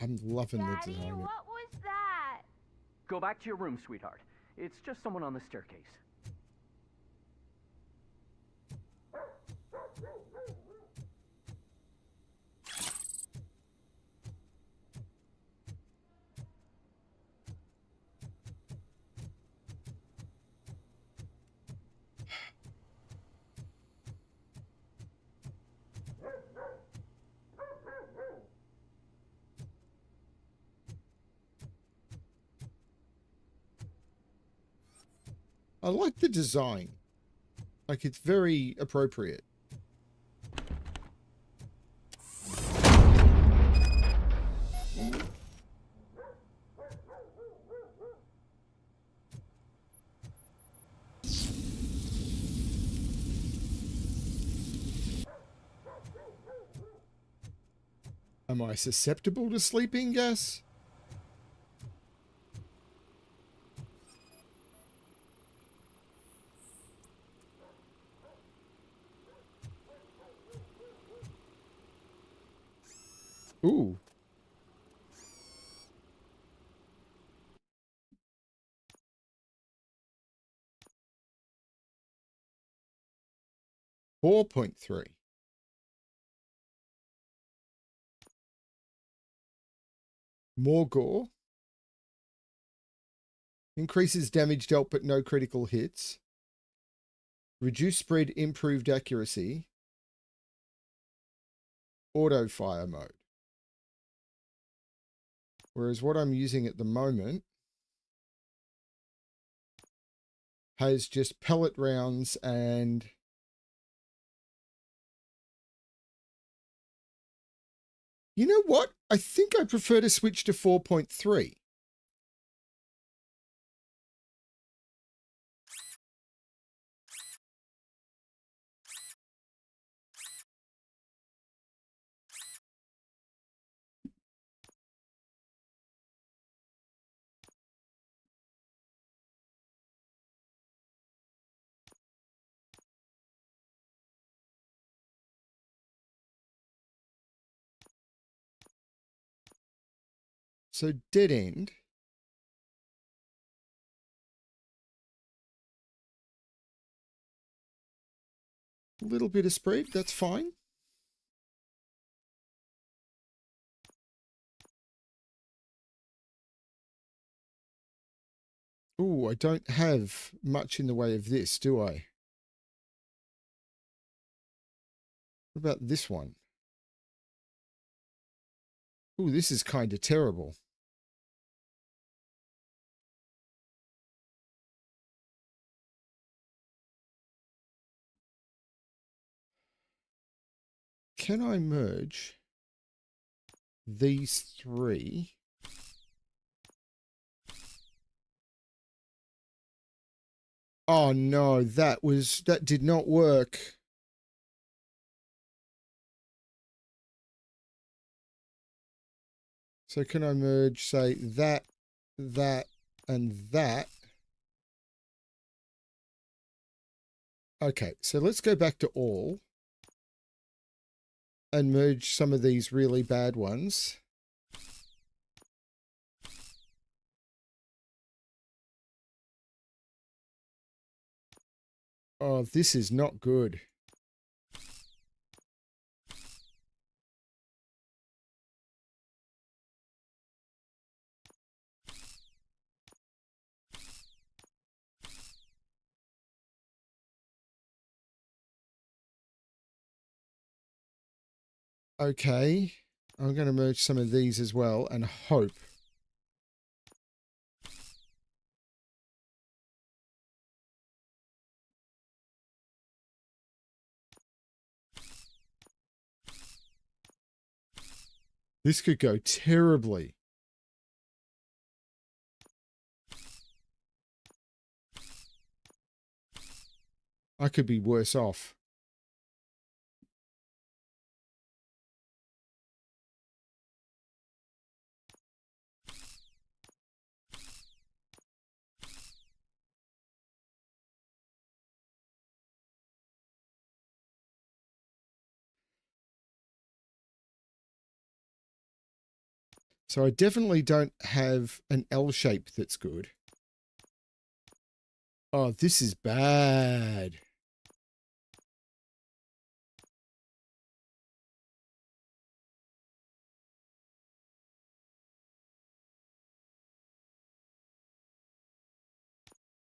I'm loving the design. What was that? Go back to your room, sweetheart. It's just someone on the staircase. I like the design. Like, it's very appropriate. Am I susceptible to sleeping gas? Ooh. $4.3. More gore. Increases damage dealt but no critical hits. Reduced spread, improved accuracy. Auto fire mode. Whereas what I'm using at the moment has just pellet rounds and you know what? I think I prefer to switch to 4.3. So dead end. A little bit of spread, that's fine. Ooh, I don't have much in the way of this, do I? What about this one? Ooh, this is kind of terrible. Can I merge these three? Oh no, that did not work. So can I merge, say, that, and that? Okay, so let's go back to all and merge some of these really bad ones. Oh, this is not good. Okay, I'm going to merge some of these as well and hope. This could go terribly. I could be worse off. So I definitely don't have an L shape that's good. Oh, this is bad.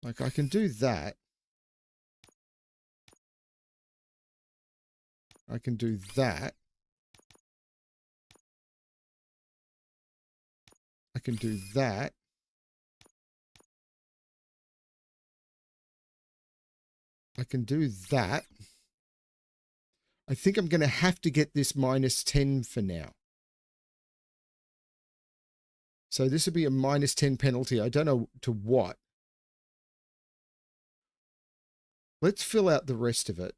Like, I can do that. I can do that. I can do that. I can do that. I think I'm going to have to get this -10 for now. So this would be a -10 penalty. I don't know to what. Let's fill out the rest of it.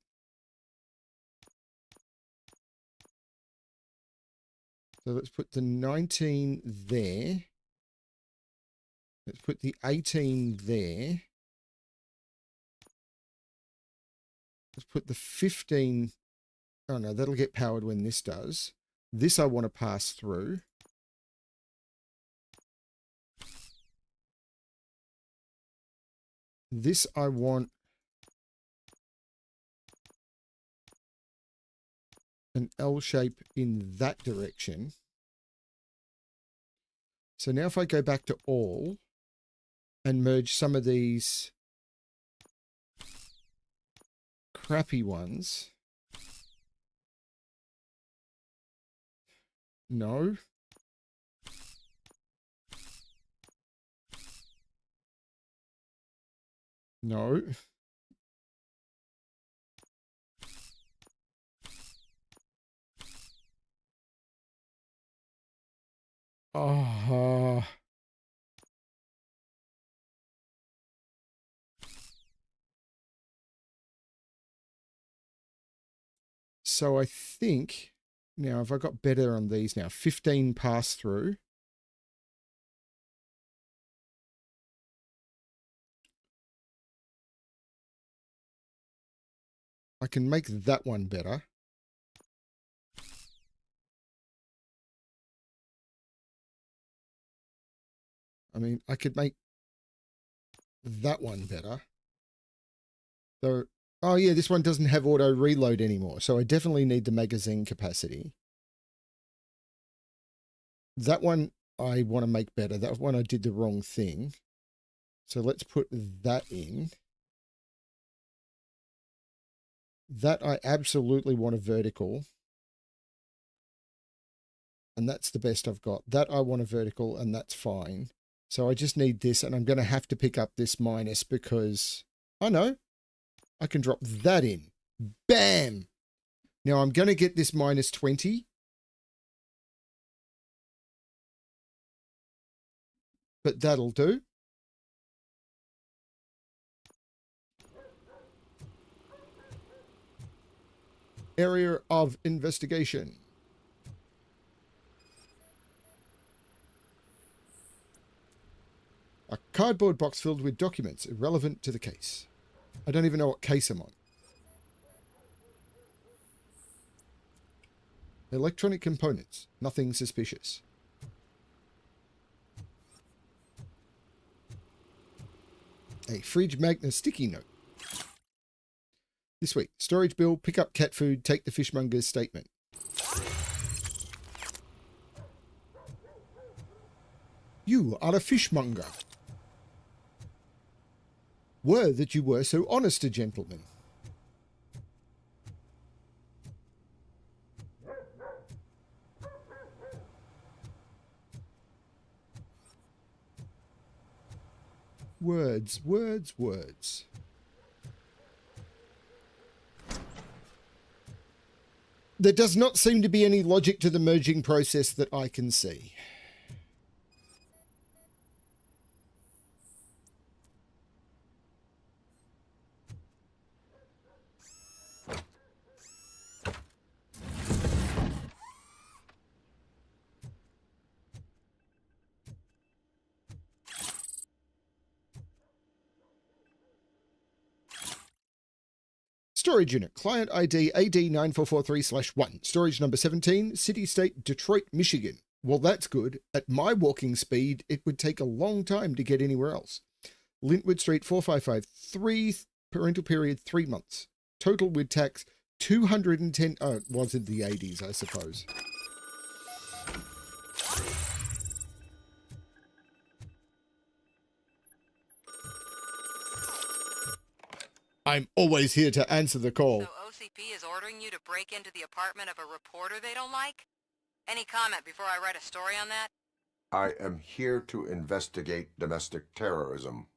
So let's put the 19 there. Let's put the 18 there. Let's put the 15. Oh no, that'll get powered when this does. This I want to pass through. This I want an L shape in that direction. So now if I go back to all and merge some of these crappy ones. No. No. Oh. So I think, now have I got better on these now? 15 pass through. I can make that one better. I mean, I could make that one better. So, oh yeah, this one doesn't have auto reload anymore. So I definitely need the magazine capacity. That one I want to make better. That one I did the wrong thing. So let's put that in. That I absolutely want a vertical. And that's the best I've got. That I want a vertical and that's fine. So I just need this and I'm going to have to pick up this minus because, I know, I can drop that in. Bam! Now I'm going to get this -20. But that'll do. Area of investigation. A cardboard box filled with documents irrelevant to the case. I don't even know what case I'm on. Electronic components. Nothing suspicious. A fridge magnet sticky note. This week, storage bill, pick up cat food, take the fishmonger's statement. You are a fishmonger. Were that you were so honest a gentleman. Words, words, words. There does not seem to be any logic to the merging process that I can see. Storage unit, client ID AD9443/1, storage number 17, City State, Detroit, Michigan. Well, that's good. At my walking speed, it would take a long time to get anywhere else. Lintwood Street, 4553, parental period 3 months. Total with tax 210. Oh, it was in the 80s, I suppose. I'm always here to answer the call. So OCP is ordering you to break into the apartment of a reporter they don't like? Any comment before I write a story on that? I am here to investigate domestic terrorism.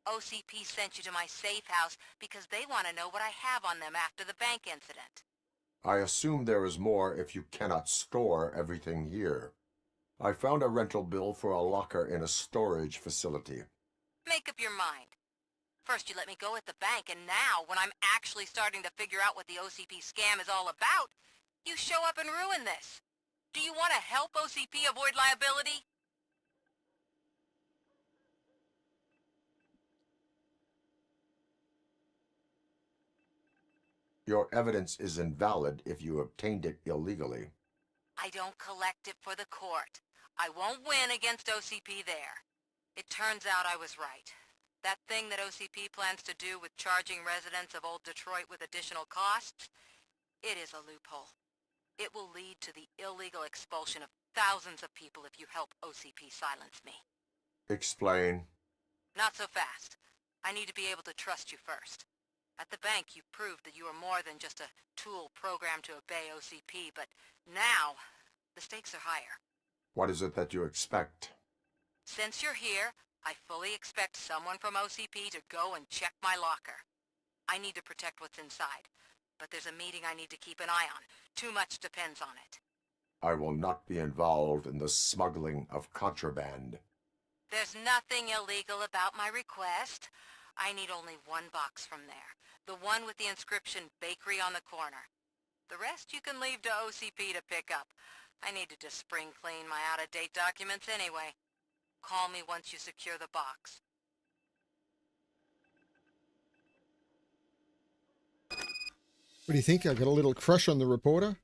OCP sent you to my safe house because they want to know what I have on them after the bank incident. I assume there is more if you cannot store everything here. I found a rental bill for a locker in a storage facility. Make up your mind. First you let me go at the bank, and now, when I'm actually starting to figure out what the OCP scam is all about, you show up and ruin this. Do you want to help OCP avoid liability? Your evidence is invalid if you obtained it illegally. I don't collect it for the court. I won't win against OCP there. It turns out I was right. That thing that OCP plans to do with charging residents of Old Detroit with additional costs, it is a loophole. It will lead to the illegal expulsion of thousands of people if you help OCP silence me. Explain. Not so fast. I need to be able to trust you first. At the bank, you proved that you are more than just a tool programmed to obey OCP, but now, the stakes are higher. What is it that you expect? Since you're here, I fully expect someone from OCP to go and check my locker. I need to protect what's inside, but there's a meeting I need to keep an eye on. Too much depends on it. I will not be involved in the smuggling of contraband. There's nothing illegal about my request. I need only one box from there. The one with the inscription Bakery on the corner. The rest you can leave to OCP to pick up. I needed to spring clean my out-of-date documents anyway. Call me once you secure the box. What do you think? I got a little crush on the reporter.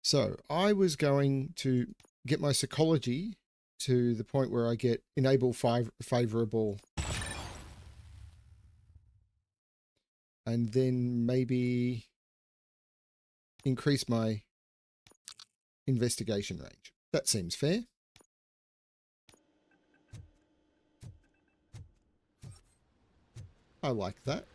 So I was going to get my psychology to the point where I get enable favorable, and then maybe increase my investigation range. That seems fair. I like that.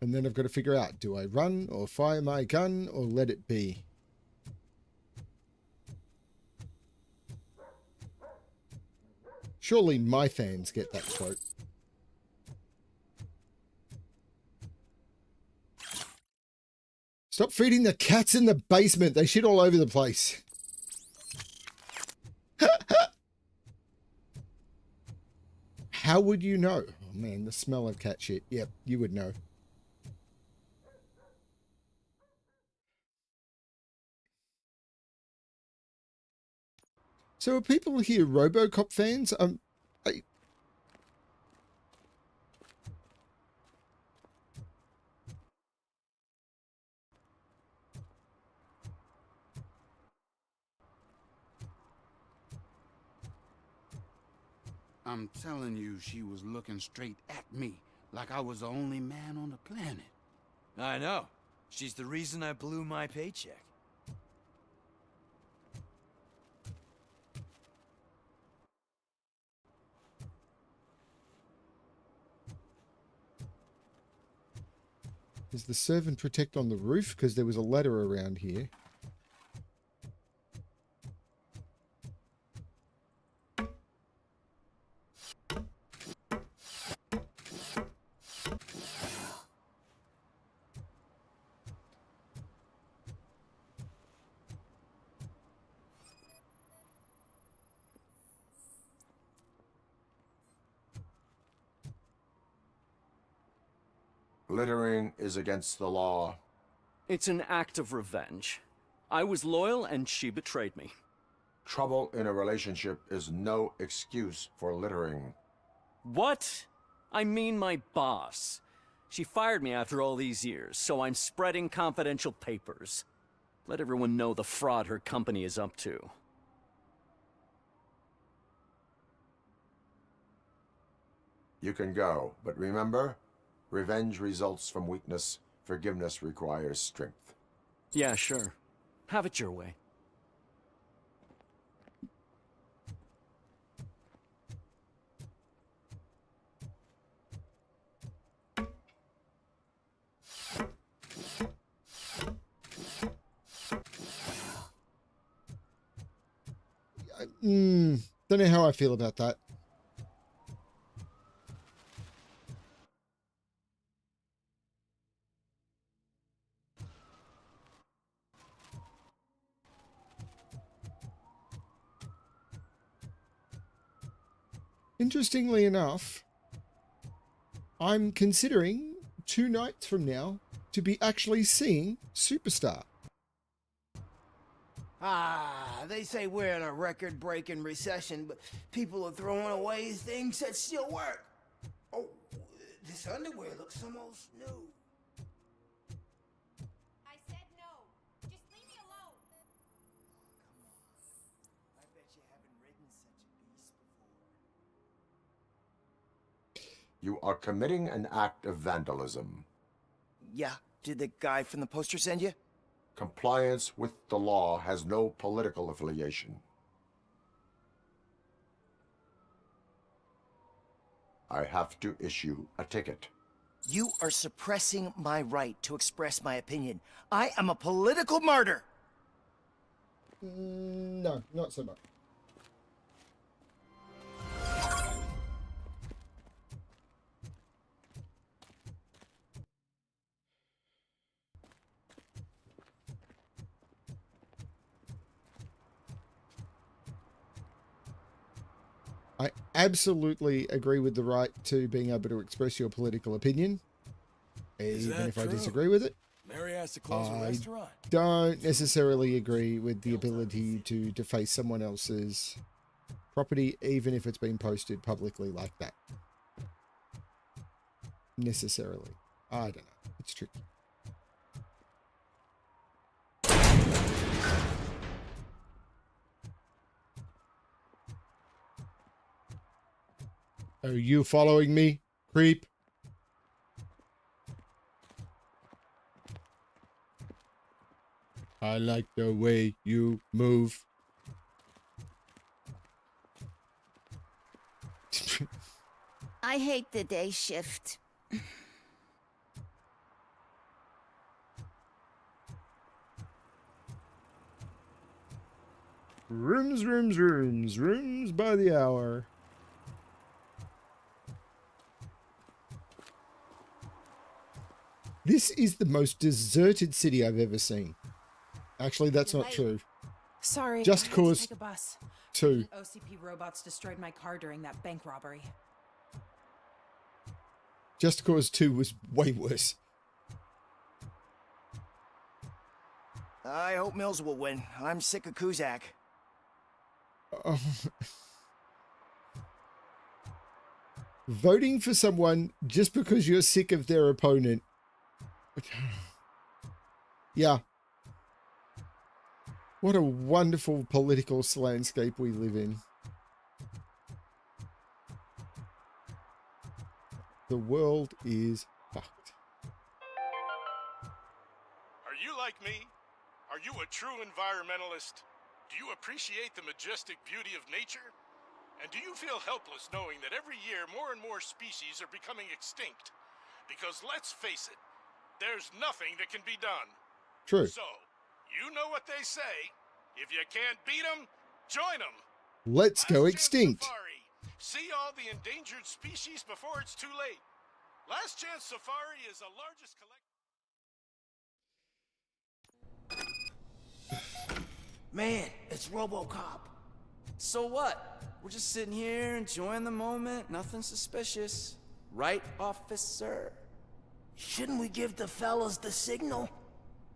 And then I've got to figure out, do I run or fire my gun or let it be? Surely my fans get that quote. Stop feeding the cats in the basement. They shit all over the place. How would you know? Oh man, the smell of cat shit. Yep, you would know. So are people here RoboCop fans? I'm telling you, she was looking straight at me, like I was the only man on the planet. I know. She's the reason I blew my paycheck. Is the servant protect on the roof? Because there was a ladder around here. Littering is against the law. It's an act of revenge. I was loyal and she betrayed me. Trouble in a relationship is no excuse for littering. What? I mean my boss. She fired me after all these years, so I'm spreading confidential papers. Let everyone know the fraud her company is up to. You can go, but remember, revenge results from weakness. Forgiveness requires strength. Yeah, sure. Have it your way. Don't know how I feel about that. Interestingly enough, I'm considering 2 nights from now to be actually seeing Superstar. They say we're in a record-breaking recession, but people are throwing away things that still work. Oh, this underwear looks almost new. I said no. Just leave me alone. Come on. I bet you haven't ridden such a beast before. You are committing an act of vandalism. Yeah, did the guy from the poster send you? Compliance with the law has no political affiliation. I have to issue a ticket. You are suppressing my right to express my opinion. I am a political martyr! No, not so much. I absolutely agree with the right to being able to express your political opinion, even if I disagree with it. Mary has to close a restaurant. Don't necessarily agree with the ability to deface someone else's property, even if it's been posted publicly like that. Necessarily. I don't know. It's tricky. Are you following me, creep? I like the way you move. I hate the day shift. Rooms by the hour. This is the most deserted city I've ever seen. Actually, that's not true. Sorry, Just I had to Cause take a bus. 2. OCP robots destroyed my car during that bank robbery. Just Cause 2 was way worse. I hope Mills will win. I'm sick of Kuzak. Voting for someone just because you're sick of their opponent. Yeah. What a wonderful political landscape we live in. The world is fucked. Are you like me? Are you a true environmentalist? Do you appreciate the majestic beauty of nature? And do you feel helpless knowing that every year more and more species are becoming extinct? Because let's face it, there's nothing that can be done. True. So, you know what they say. If you can't beat them, join them. Let's go extinct. Safari. See all the endangered species before it's too late. Last Chance Safari is the largest collection. Man, it's RoboCop. So what? We're just sitting here enjoying the moment. Nothing suspicious. Right, officer? Shouldn't we give the fellas the signal?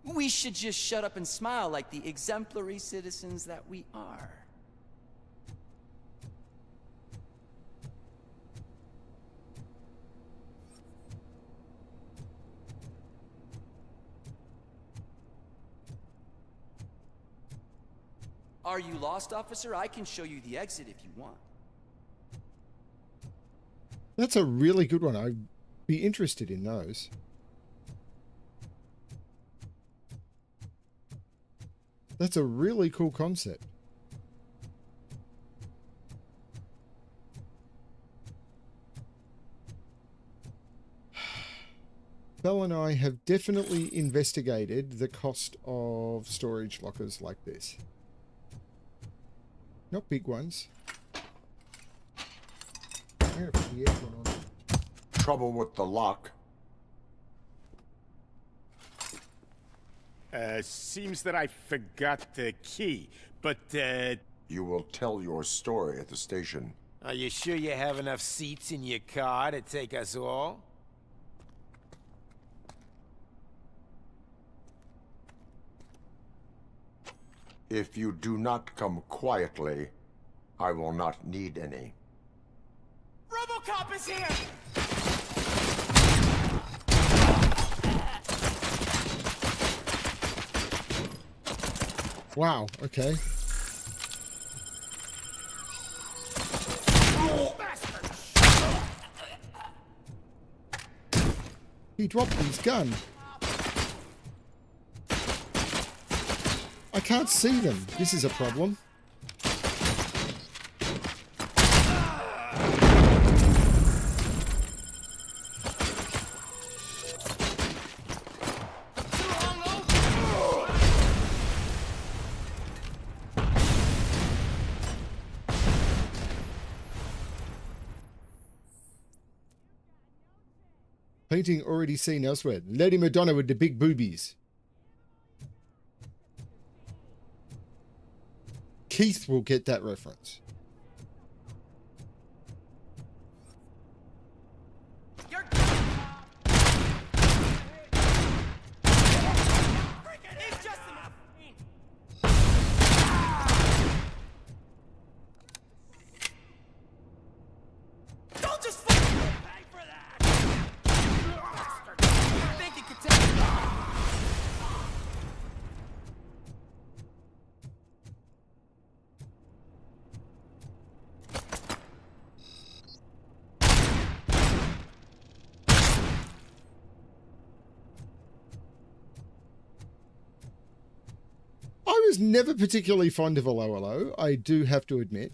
We should just shut up and smile like the exemplary citizens that we are. Are you lost, officer? I can show you the exit if you want. That's a really good one. I'd be interested in those. That's a really cool concept. Belle and I have definitely investigated the cost of storage lockers like this. Not big ones. I'm gonna put the aircon on. Trouble with the lock. Seems that I forgot the key, but, You will tell your story at the station. Are you sure you have enough seats in your car to take us all? If you do not come quietly, I will not need any. RoboCop is here! Wow, okay. He dropped his gun. I can't see them. This is a problem. Painting already seen elsewhere. Lady Madonna with the big boobies. Keith will get that reference. Don't just fucking pay for that! Think you could take I was never particularly fond of a Hello, I do have to admit.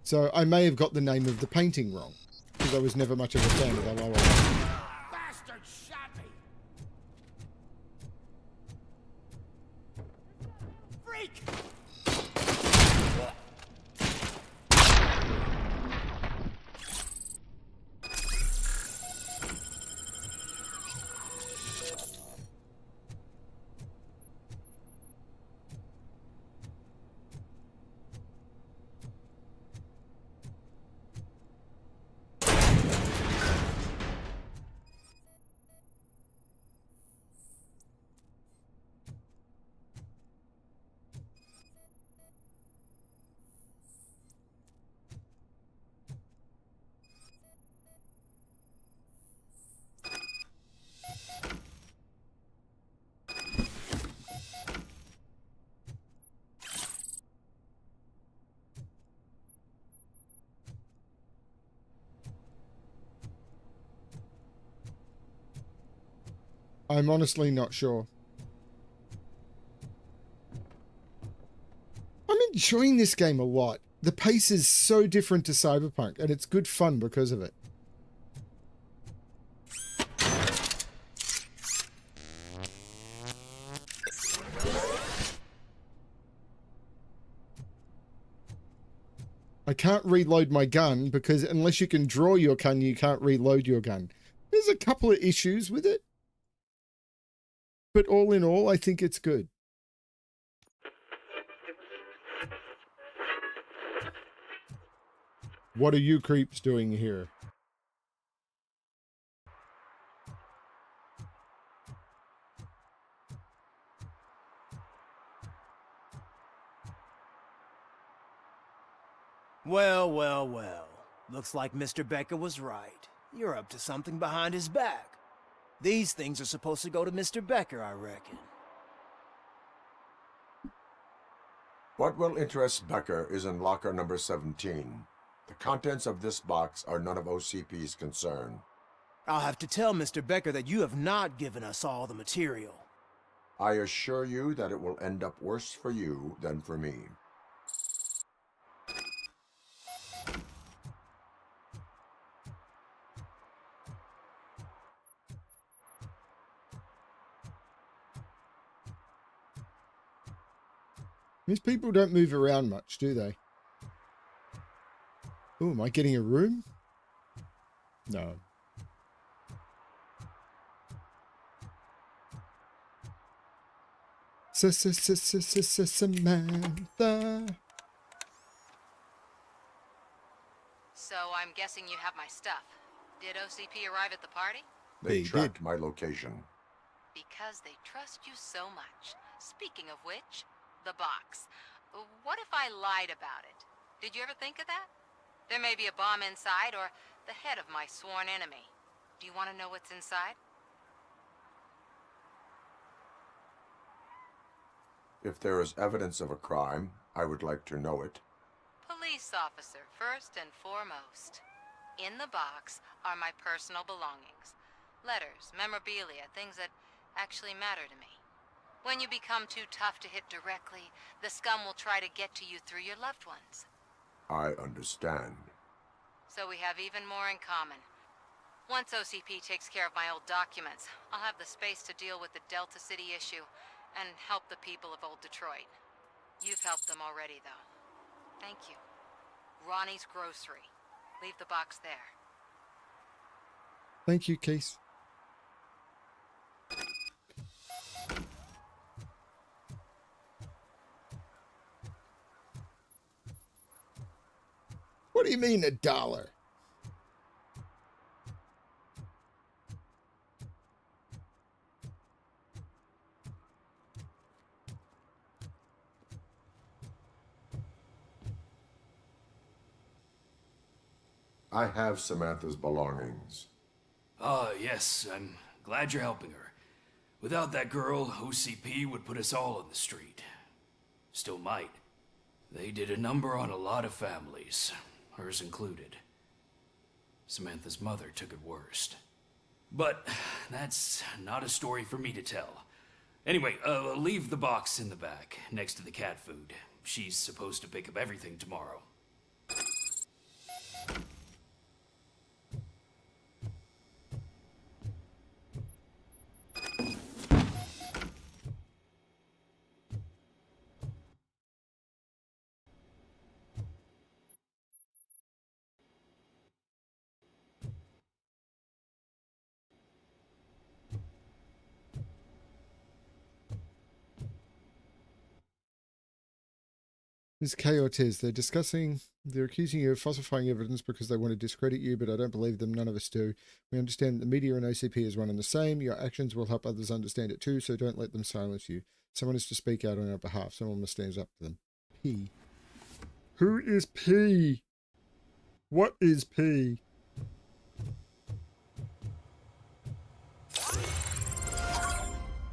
So I may have got the name of the painting wrong, because I was never much of a fan of Hello. Bastard shot me! Freak! I'm honestly not sure. I'm enjoying this game a lot. The pace is so different to Cyberpunk, and it's good fun because of it. I can't reload my gun because unless you can draw your gun, you can't reload your gun. There's a couple of issues with it, but all in all, I think it's good. What are you creeps doing here? Well, well, well. Looks like Mr. Becker was right. You're up to something behind his back. These things are supposed to go to Mr. Becker, I reckon. What will interest Becker is in locker number 17. The contents of this box are none of OCP's concern. I'll have to tell Mr. Becker that you have not given us all the material. I assure you that it will end up worse for you than for me. These people don't move around much, do they? Oh, am I getting a room? No. Samantha. So I'm guessing you have my stuff. Did OCP arrive at the party? They tracked my location. Because they trust you so much. Speaking of which, the box. What if I lied about it? Did you ever think of that? There may be a bomb inside or the head of my sworn enemy. Do you want to know what's inside? If there is evidence of a crime, I would like to know it. Police officer, first and foremost. In the box are my personal belongings. Letters, memorabilia, things that actually matter to me. When you become too tough to hit directly, the scum will try to get to you through your loved ones. I understand. So we have even more in common. Once OCP takes care of my old documents, I'll have the space to deal with the Delta City issue and help the people of Old Detroit. You've helped them already, though. Thank you. Ronnie's Grocery. Leave the box there. Thank you, Keith. What do you mean $1? I have Samantha's belongings. Ah, yes, I'm glad you're helping her. Without that girl, OCP would put us all on the street. Still might. They did a number on a lot of families, hers included. Samantha's mother took it worst. But that's not a story for me to tell. Anyway, leave the box in the back, next to the cat food. She's supposed to pick up everything tomorrow. Ms. K. Ortiz, they're accusing you of falsifying evidence because they want to discredit you, but I don't believe them. None of us do. We understand that the media and OCP is one and the same. Your actions will help others understand it too, so don't let them silence you. Someone is to speak out on our behalf. Someone must stand up to them. P. Who is P? What is P?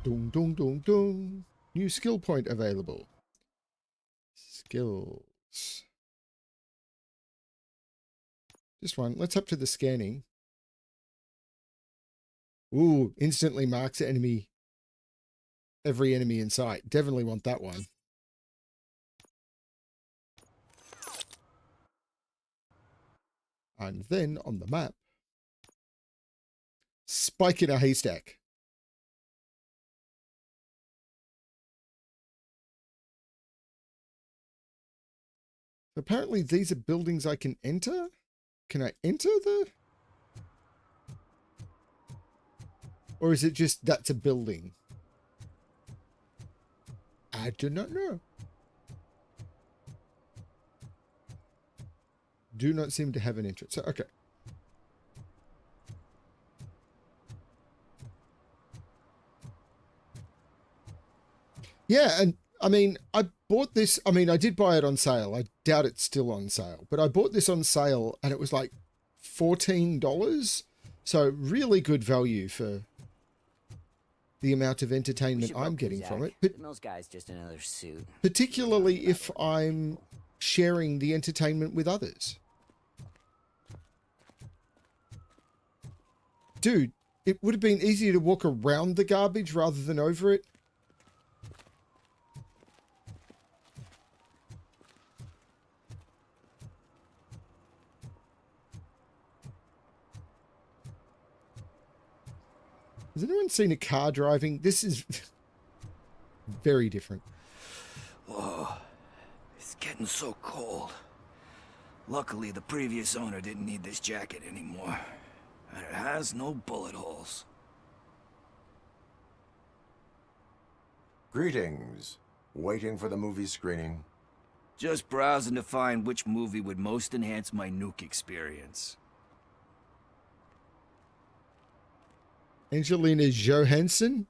Dong, dong, dong, dong. New skill point available. Skills. Just one. Let's up to the scanning. Ooh, instantly marks enemy. Every enemy in sight. Definitely want that one. And then on the map, spike in a haystack. Apparently these are buildings I can enter. Can I enter the... Or is it just that's a building? I do not know. Do not seem to have an entrance. So, okay. Yeah, and I mean, I bought this. I mean, I did buy it on sale. I doubt it's still on sale, but I bought this on sale and it was like $14. So really good value for the amount of entertainment I'm getting from it. But Mills guy's just another suit. Particularly if I'm sharing the entertainment with others. Dude, it would have been easier to walk around the garbage rather than over it. Has anyone seen a car driving? This is very different. Oh, it's getting so cold. Luckily, the previous owner didn't need this jacket anymore. And it has no bullet holes. Greetings. Waiting for the movie screening. Just browsing to find which movie would most enhance my nuke experience. Angelina Johansson?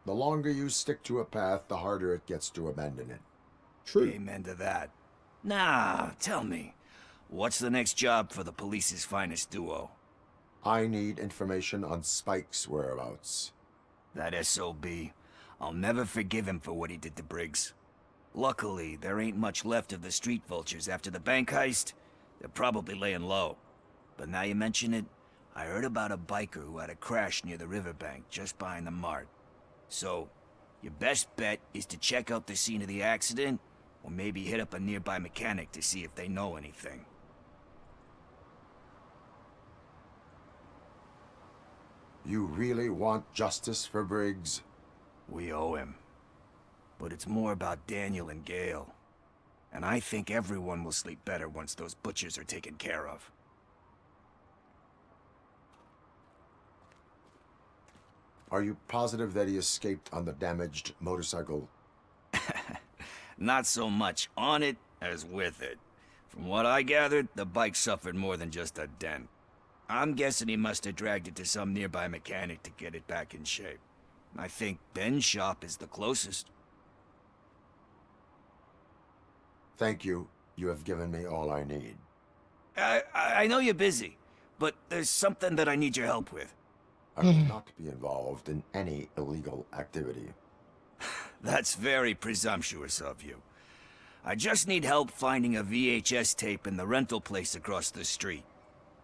The longer you stick to a path, the harder it gets to abandon it. True. Amen to that. Now, tell me, what's the next job for the police's finest duo? I need information on Spike's whereabouts. That SOB. I'll never forgive him for what he did to Briggs. Luckily, there ain't much left of the street vultures after the bank heist. They're probably laying low. But now you mention it, I heard about a biker who had a crash near the riverbank just behind the mart. So, your best bet is to check out the scene of the accident, or maybe hit up a nearby mechanic to see if they know anything. You really want justice for Briggs? We owe him. But it's more about Daniel and Gale. And I think everyone will sleep better once those butchers are taken care of. Are you positive that he escaped on the damaged motorcycle? Not so much on it as with it. From what I gathered, the bike suffered more than just a dent. I'm guessing he must have dragged it to some nearby mechanic to get it back in shape. I think Ben's shop is the closest. Thank you. You have given me all I need. I know you're busy, but there's something that I need your help with. I will not be involved in any illegal activity. That's very presumptuous of you. I just need help finding a VHS tape in the rental place across the street.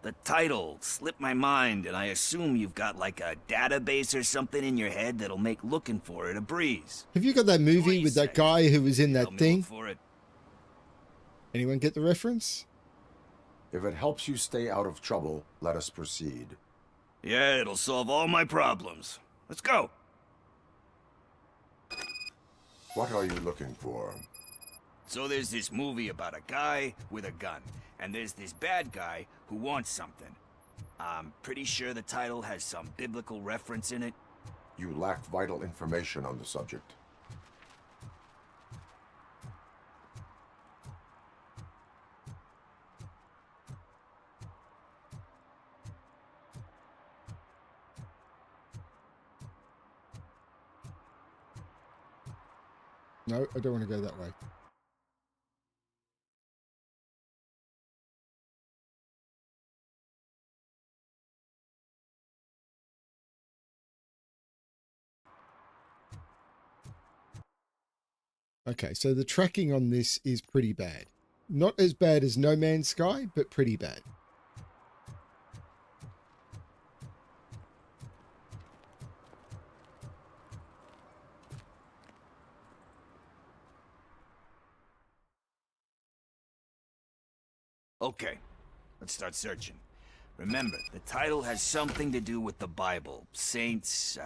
The title slipped my mind, and I assume you've got like a database or something in your head that'll make looking for it a breeze. Have you got that movie with that guy who was in that thing? For it. Anyone get the reference? If it helps you stay out of trouble, let us proceed. Yeah, it'll solve all my problems. Let's go. What are you looking for? So there's this movie about a guy with a gun, and there's this bad guy who wants something. I'm pretty sure the title has some biblical reference in it. You lack vital information on the subject. No, I don't want to go that way. Okay, so the tracking on this is pretty bad. Not as bad as No Man's Sky, but pretty bad. Okay, let's start searching. Remember, the title has something to do with the Bible, saints,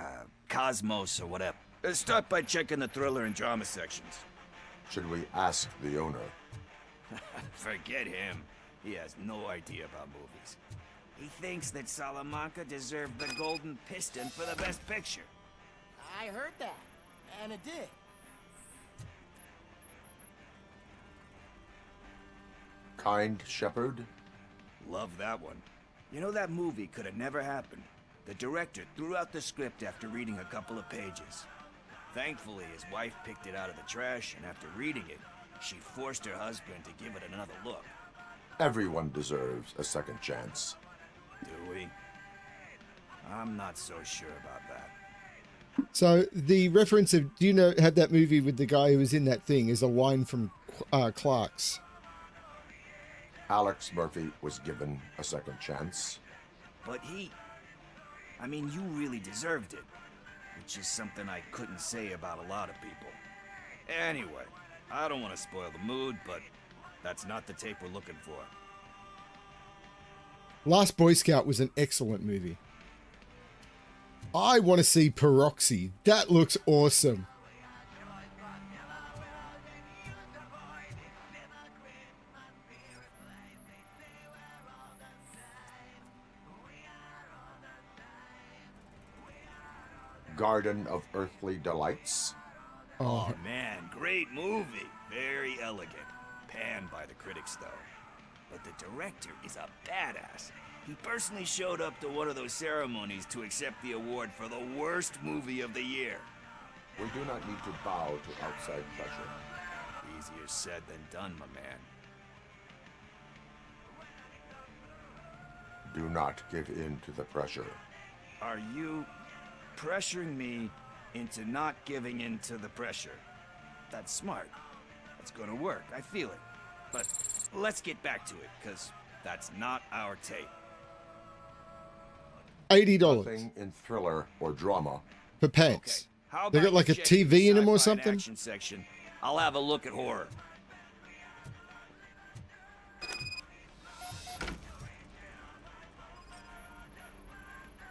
cosmos, or whatever. Let's start by checking the thriller and drama sections. Should we ask the owner? Forget him. He has no idea about movies. He thinks that Salamanca deserved the Golden Piston for the Best Picture. I heard that, and it did. Kind Shepherd? Love that one. You know, that movie could have never happened. The director threw out the script after reading a couple of pages. Thankfully, his wife picked it out of the trash, and after reading it, she forced her husband to give it another look. Everyone deserves a second chance. Do we? I'm not so sure about that. So the reference of, do you know, have that movie with the guy who was in that thing is a line from Clark's. Alex Murphy was given a second chance. But I mean, you really deserved it. Which is something I couldn't say about a lot of people. Anyway, I don't want to spoil the mood, but that's not the tape we're looking for. Last Boy Scout was an excellent movie. I want to see Peroxy. That looks awesome. Garden of Earthly Delights. Oh man, great movie. Very elegant. Panned by the critics though. But the director is a badass. He personally showed up to one of those ceremonies to accept the award for the worst movie of the year. We do not need to bow to outside pressure. Easier said than done, my man. Do not give in to the pressure. Are you pressuring me into not giving in to the pressure? That's smart. That's gonna work. I feel it. But let's get back to it, because that's not our tape. $80 Nothing in thriller or drama. for pants. How They got about like a you check TV in the them or sci-fi and something? Action section. I'll have a look at horror.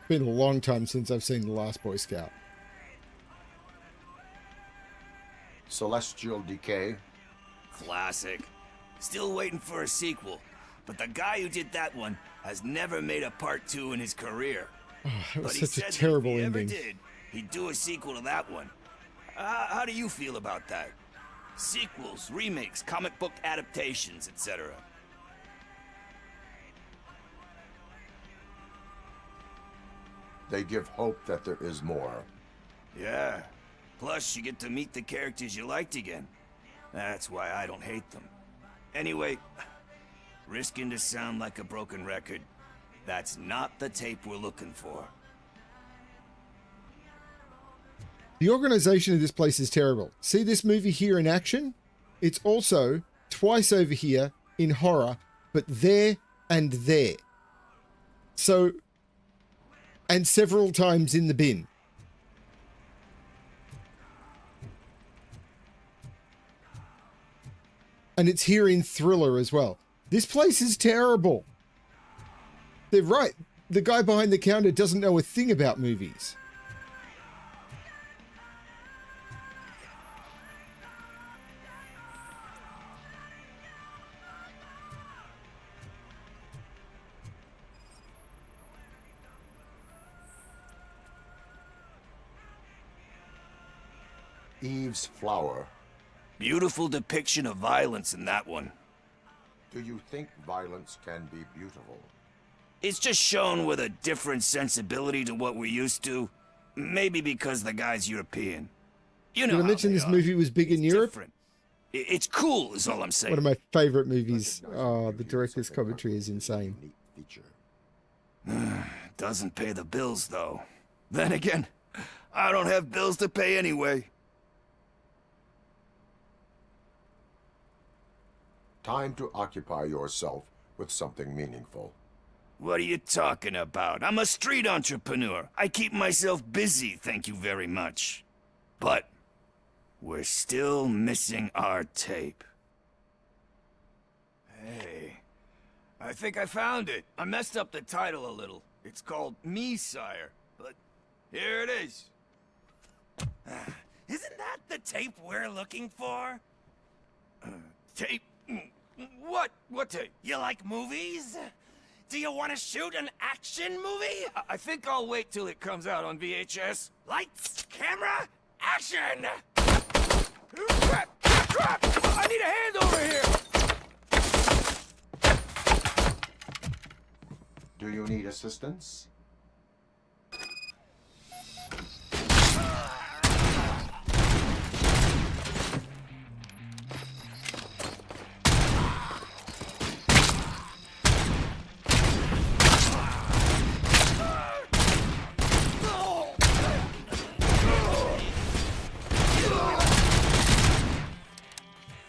Been a long time since I've seen The Last Boy Scout. Celestial Decay. Classic. Still waiting for a sequel. But the guy who did that one has never made a part 2 in his career. Oh, it was But he such a said that terrible if he ending. ever did, he'd do a sequel to that one. How do you feel about that? Sequels, remakes, comic book adaptations, etc. They give hope that there is more. Yeah. Plus, you get to meet the characters you liked again. That's why I don't hate them. Anyway, risking to sound like a broken record, that's not the tape we're looking for. The organization of this place is terrible. See this movie here in action? It's also twice over here in horror, but there and there. So, and several times in the bin. And it's here in thriller as well. This place is terrible. They're right. The guy behind the counter doesn't know a thing about movies. Eve's Flower. Beautiful depiction of violence in that one. Do you think violence can be beautiful? It's just shown with a different sensibility to what we're used to. Maybe because the guy's European. You know Did I how mention they this are. movie was big in Europe? Different. It's cool, is all I'm saying. One of my favorite movies. Oh, the director's commentary is insane. Doesn't pay the bills, though. Then again, I don't have bills to pay anyway. Time to occupy yourself with something meaningful. What are you talking about? I'm a street entrepreneur. I keep myself busy, thank you very much. But we're still missing our tape. Hey, I think I found it. I messed up the title a little. It's called Me, Sire. But here it is. Isn't that the tape we're looking for? Tape? What? What tape? You like movies? Do you want to shoot an action movie? I think I'll wait till it comes out on VHS. Lights, camera, action! Crap! Crap! I need a hand over here! Do you need assistance?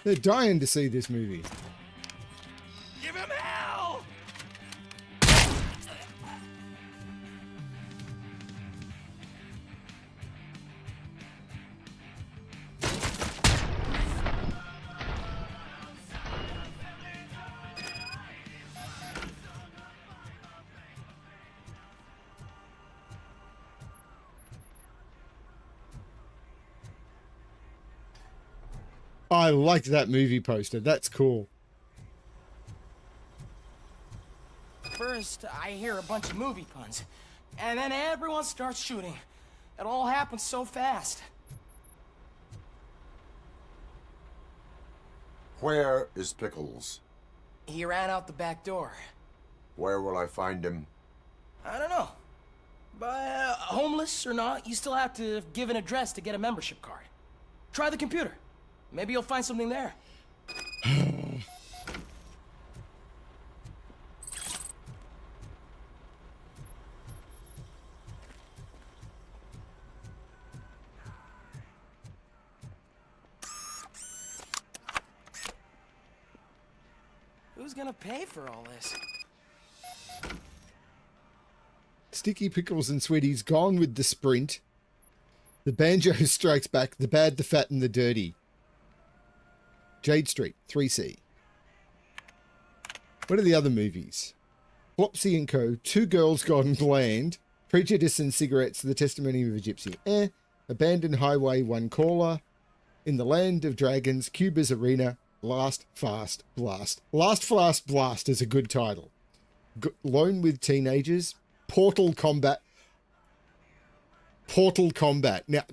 They're dying to see this movie. Give him hell! I liked that movie poster. That's cool. First, I hear a bunch of movie puns, and then everyone starts shooting. It all happens so fast. Where is Pickles? He ran out the back door. Where will I find him? I don't know. But homeless or not, you still have to give an address to get a membership card. Try the computer. Maybe you'll find something there. Who's gonna pay for all this? Sticky Pickles and Sweeties gone with the sprint. The banjo strikes back. The bad, the fat, and the dirty. Jade Street, 3C. What are the other movies? Flopsy and Co., Two Girls Gone Bland, Prejudice and Cigarettes, The Testimony of a Gypsy, Abandoned Highway, One Caller, In the Land of Dragons, Cuba's Arena, Last Fast Blast. Last Fast Blast is a good title. Lone with Teenagers, Portal Combat. Portal Combat. Now,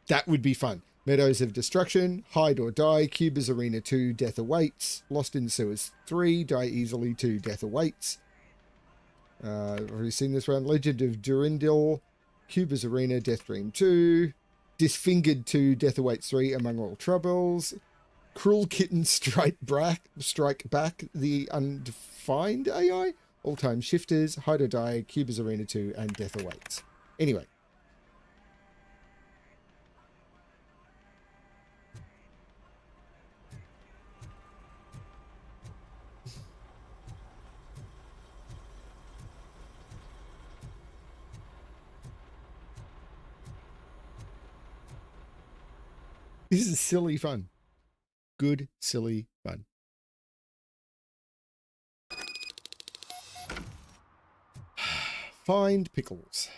that would be fun. Meadows of Destruction, Hide or Die, Cuba's Arena 2, Death Awaits, Lost in Sewers 3, Die Easily 2, Death Awaits. Have we seen this one? Legend of Durandal, Cuba's Arena, Death Dream 2, Disfingered 2, Death Awaits 3, Among All Troubles, Cruel Kitten Strike Back, The Undefined AI, All Time Shifters, Hide or Die, Cuba's Arena 2, and Death Awaits. Anyway. This is silly fun. Good, silly fun. Find Pickles.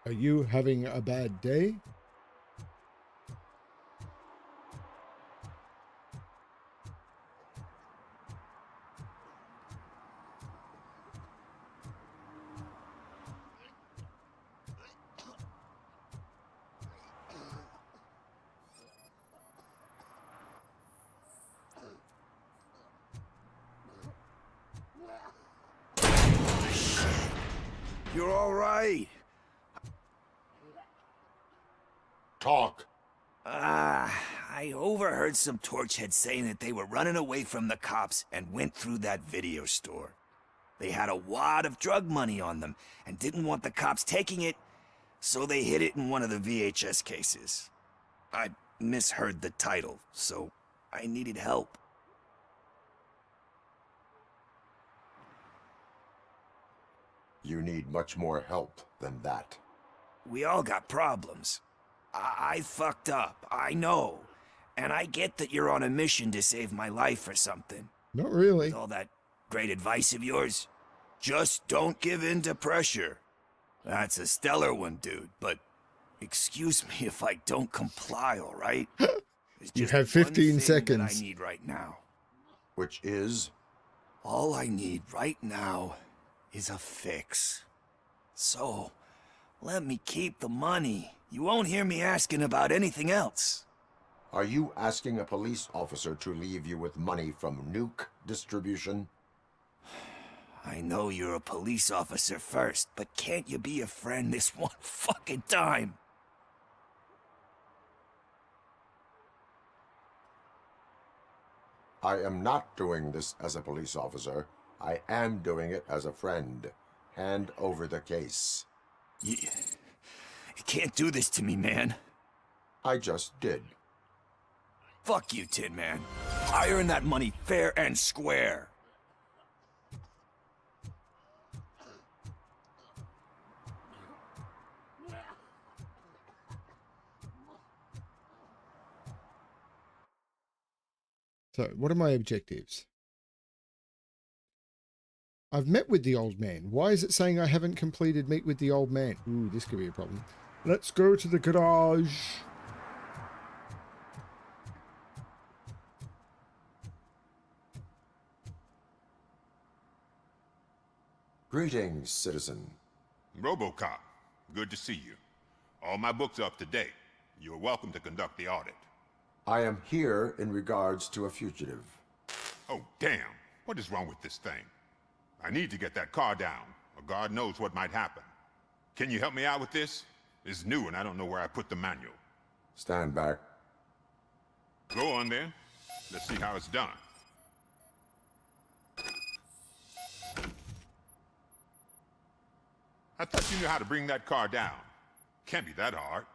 Are you having a bad day? You're all right. Talk. I overheard some torchheads saying that they were running away from the cops and went through that video store. They had a wad of drug money on them and didn't want the cops taking it, so they hid it in one of the VHS cases. I misheard the title, so I needed help. You need much more help than that. We all got problems. I fucked up, I know. And I get that you're on a mission to save my life or something. Not really. With all that great advice of yours, just don't give in to pressure. That's a stellar one, dude, but excuse me if I don't comply, all right? You have 15 seconds. That I need right now. Which is? All I need right now is a fix. So, let me keep the money. You won't hear me asking about anything else. Are you asking a police officer to leave you with money from nuke distribution? I know you're a police officer first, but can't you be a friend this one fucking time? I am not doing this as a police officer. I am doing it as a friend. Hand over the case. You can't do this to me, man. I just did. Fuck you, Tin Man. I earned that money fair and square. So, what are my objectives? I've met with the old man. Why is it saying I haven't completed meet with the old man? Ooh, this could be a problem. Let's go to the garage. Greetings, citizen. RoboCop, good to see you. All my books are up to date. You're welcome to conduct the audit. I am here in regards to a fugitive. Oh, damn. What is wrong with this thing? I need to get that car down, or God knows what might happen. Can you help me out with this? It's new and I don't know where I put the manual. Stand back. Go on then. Let's see how it's done. I thought you knew how to bring that car down. Can't be that hard.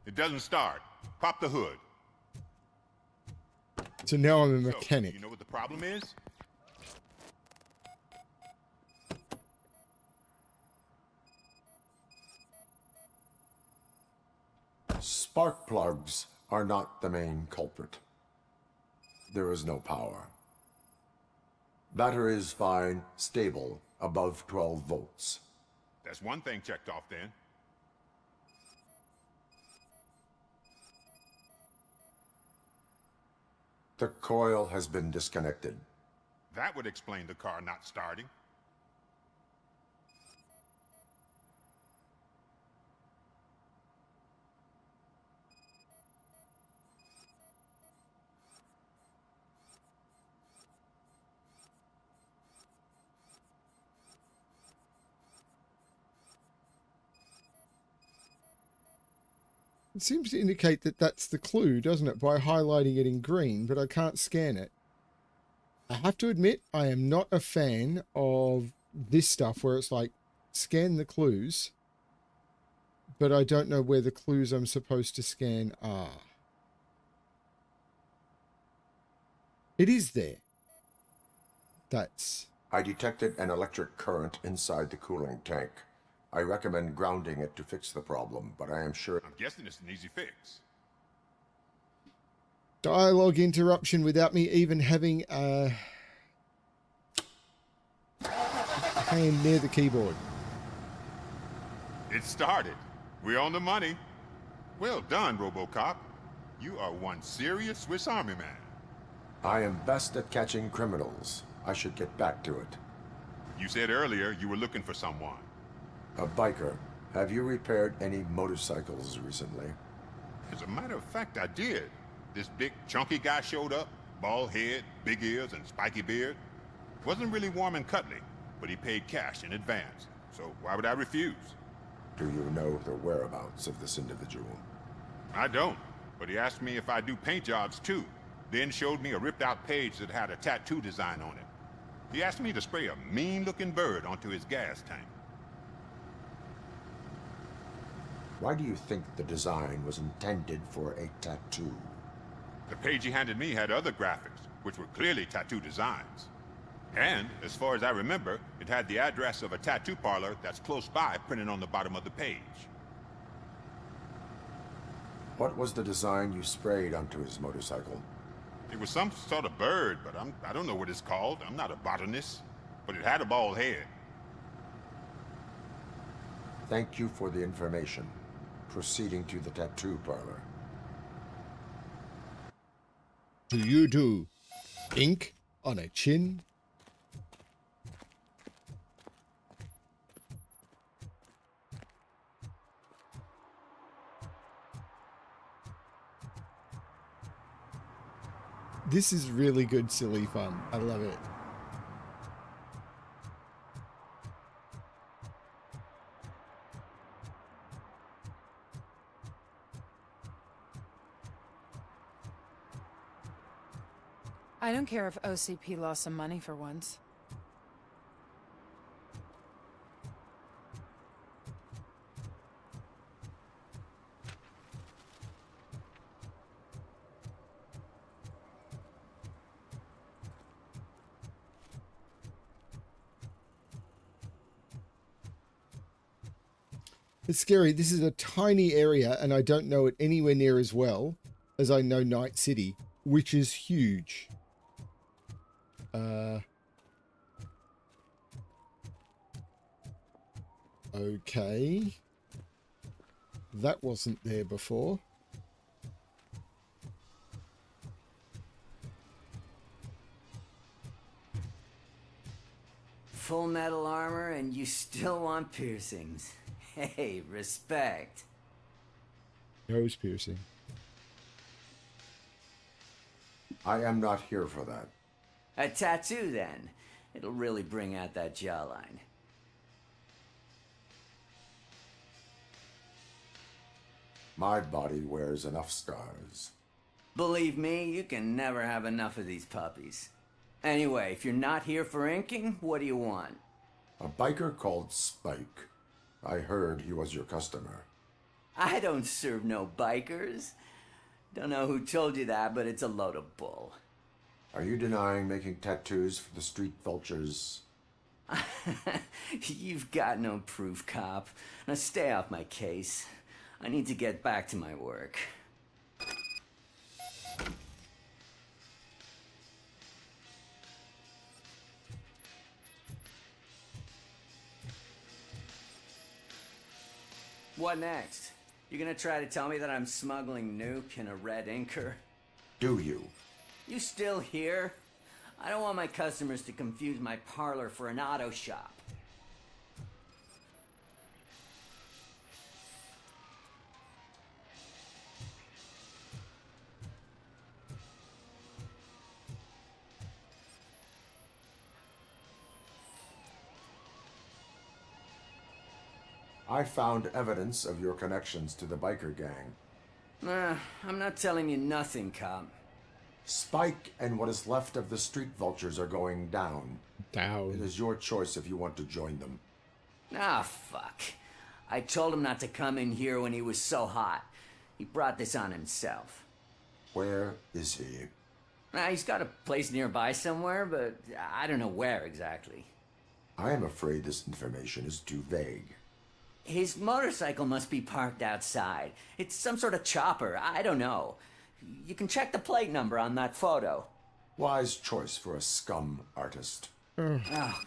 It doesn't start. Pop the hood. So now I'm a mechanic. So, you know what the problem is? Spark plugs are not the main culprit. There is no power. Battery is fine, stable, above 12 volts. That's one thing checked off then. The coil has been disconnected. That would explain the car not starting. It seems to indicate that that's the clue, doesn't it? By highlighting it in green, but I can't scan it. I have to admit, I am not a fan of this stuff where it's like, scan the clues, but I don't know where the clues I'm supposed to scan are. It is there. That's... I detected an electric current inside the cooling tank. I recommend grounding it to fix the problem, but I am sure... I'm guessing it's an easy fix. Dialogue interruption without me even having a hand near the keyboard. It started. We're on the money. Well done, RoboCop. You are one serious Swiss Army man. I am best at catching criminals. I should get back to it. You said earlier you were looking for someone. A biker. Have you repaired any motorcycles recently? As a matter of fact, I did. This big, chunky guy showed up. Bald head, big ears, and spiky beard. Wasn't really warm and cuddly, but he paid cash in advance. So why would I refuse? Do you know the whereabouts of this individual? I don't, but he asked me if I do paint jobs too. Then showed me a ripped-out page that had a tattoo design on it. He asked me to spray a mean-looking bird onto his gas tank. Why do you think the design was intended for a tattoo? The page he handed me had other graphics. which were clearly tattoo designs. And, as far as I remember, it had the address of a tattoo parlor that's close by printed on the bottom of the page. What was the design you sprayed onto his motorcycle? It was some sort of bird, but I don't know what it's called. I'm not a botanist. But it had a bald head. Thank you for the information. Proceeding to the tattoo parlor. Do you do ink on a chin? This is really good, silly fun. I love it. I don't care if OCP lost some money for once. It's scary. This is a tiny area, and I don't know it anywhere near as well as I know Night City, which is huge. Okay. That wasn't there before. Full metal armor and you still want piercings. Hey, respect. Nose piercing. I am not here for that. A tattoo, then. It'll really bring out that jawline. My body wears enough scars. Believe me, you can never have enough of these puppies. Anyway, if you're not here for inking, what do you want? A biker called Spike. I heard he was your customer. I don't serve no bikers. Don't know who told you that, but it's a load of bull. Are you denying making tattoos for the street vultures? You've got no proof, cop. Now stay off my case. I need to get back to my work. What next? You gonna try to tell me that I'm smuggling nuke in a red inker? Do you? You still here? I don't want my customers to confuse my parlor for an auto shop. I found evidence of your connections to the biker gang. I'm not telling you nothing, cop. Spike and what is left of the street vultures are going down. Down. It is your choice if you want to join them. Ah, fuck. I told him not to come in here when he was so hot. He brought this on himself. Where is he? He's got a place nearby somewhere, but I don't know where exactly. I am afraid this information is too vague. His motorcycle must be parked outside. It's some sort of chopper. I don't know. You can check the plate number on that photo. Wise choice for a scum artist. Oh,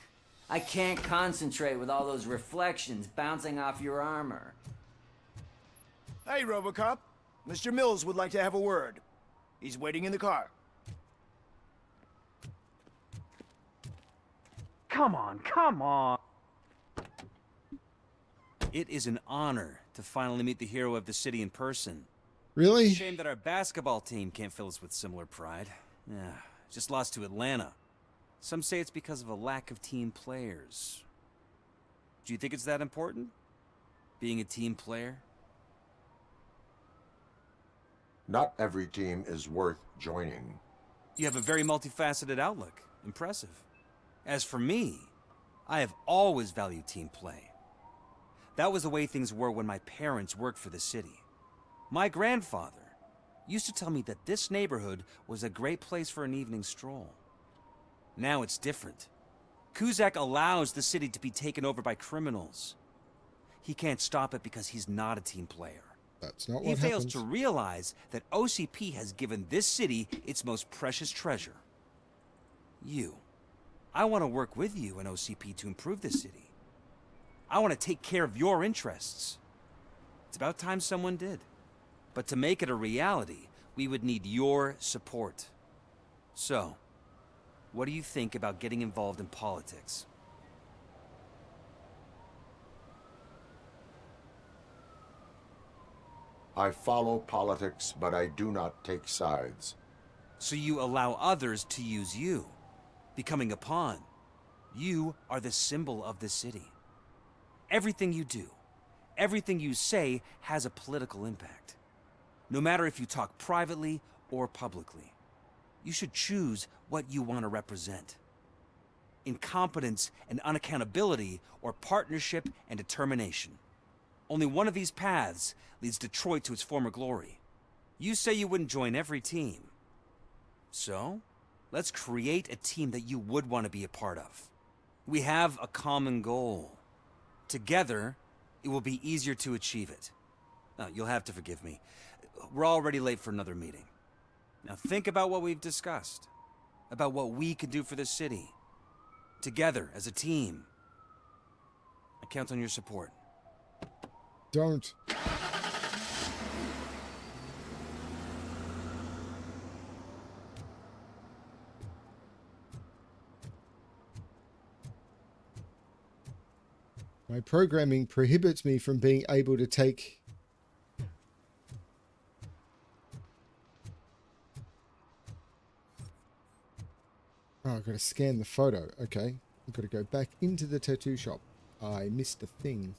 I can't concentrate with all those reflections bouncing off your armor. Hey, RoboCop. Mr. Mills would like to have a word. He's waiting in the car. Come on, come on! It is an honor to finally meet the hero of the city in person. Really? Shame that our basketball team can't fill us with similar pride. Yeah, just lost to Atlanta. Some say it's because of a lack of team players. Do you think it's that important? Being a team player? Not every team is worth joining. You have a very multifaceted outlook. Impressive. As for me, I have always valued team play. That was the way things were when my parents worked for the city. My grandfather, used to tell me that this neighborhood was a great place for an evening stroll. Now it's different. Kuzak allows the city to be taken over by criminals. He can't stop it because he's not a team player. That's not what He fails happens. to realize that OCP has given this city its most precious treasure. You. I want to work with you and OCP to improve this city. I want to take care of your interests. It's about time someone did. But to make it a reality, we would need your support. So, what do you think about getting involved in politics? I follow politics, but I do not take sides. So you allow others to use you, becoming a pawn. You are the symbol of the city. Everything you do, everything you say has a political impact. No matter if you talk privately or publicly. You should choose what you want to represent. Incompetence and unaccountability, or partnership and determination. Only one of these paths leads Detroit to its former glory. You say you wouldn't join every team. So, let's create a team that you would want to be a part of. We have a common goal. Together, it will be easier to achieve it. Now, you'll have to forgive me. We're already late for another meeting. Now think about what we've discussed. About what we can do for this city. Together, as a team. I count on your support. Don't. My programming prohibits me from being able to take... Oh, I've got to scan the photo. Okay. I've got to go back into the tattoo shop. I missed a thing.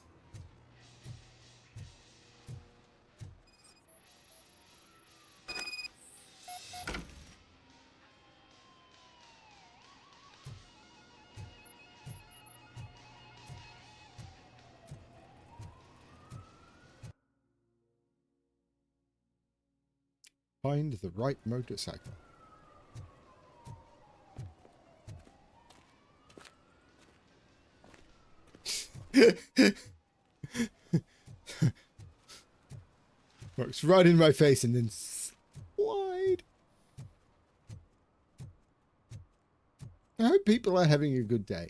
Find the right motorcycle. Works right in my face and then slide. I hope people are having a good day.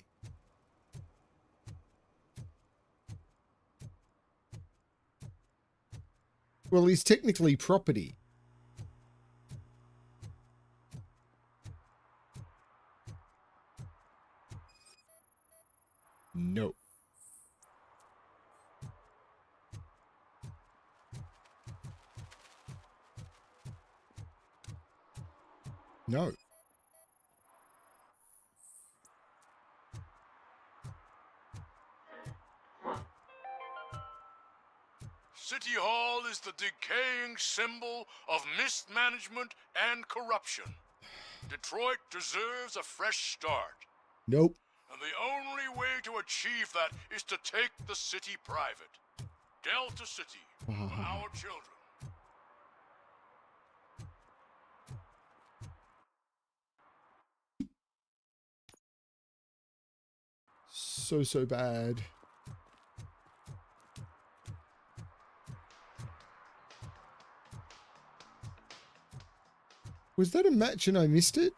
Well, he's technically property. No. No. City Hall is the decaying symbol of mismanagement and corruption. Detroit deserves a fresh start. Nope. And the only way to achieve that is to take the city private. Delta City, for our children. So bad. Was that a match and I missed it?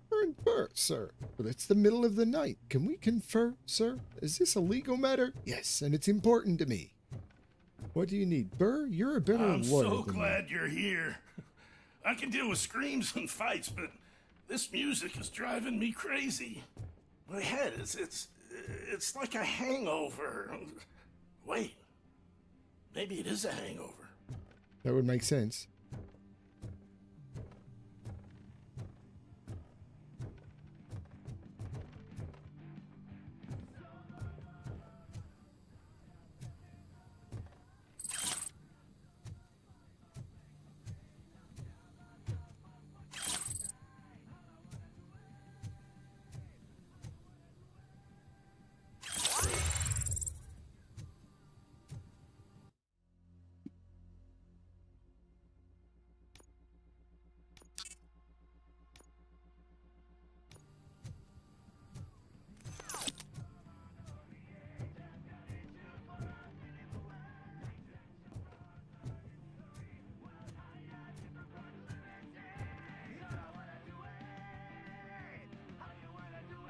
Confer, sir. Well, it's the middle of the night. Can we confer, sir? Is this a legal matter? Yes, and it's important to me. What do you need? Burr, you're a better lawyer I'm so than glad me. you're here. I can deal with screams and fights, but this music is driving me crazy. My head it's like a hangover. Wait, maybe it is a hangover. That would make sense.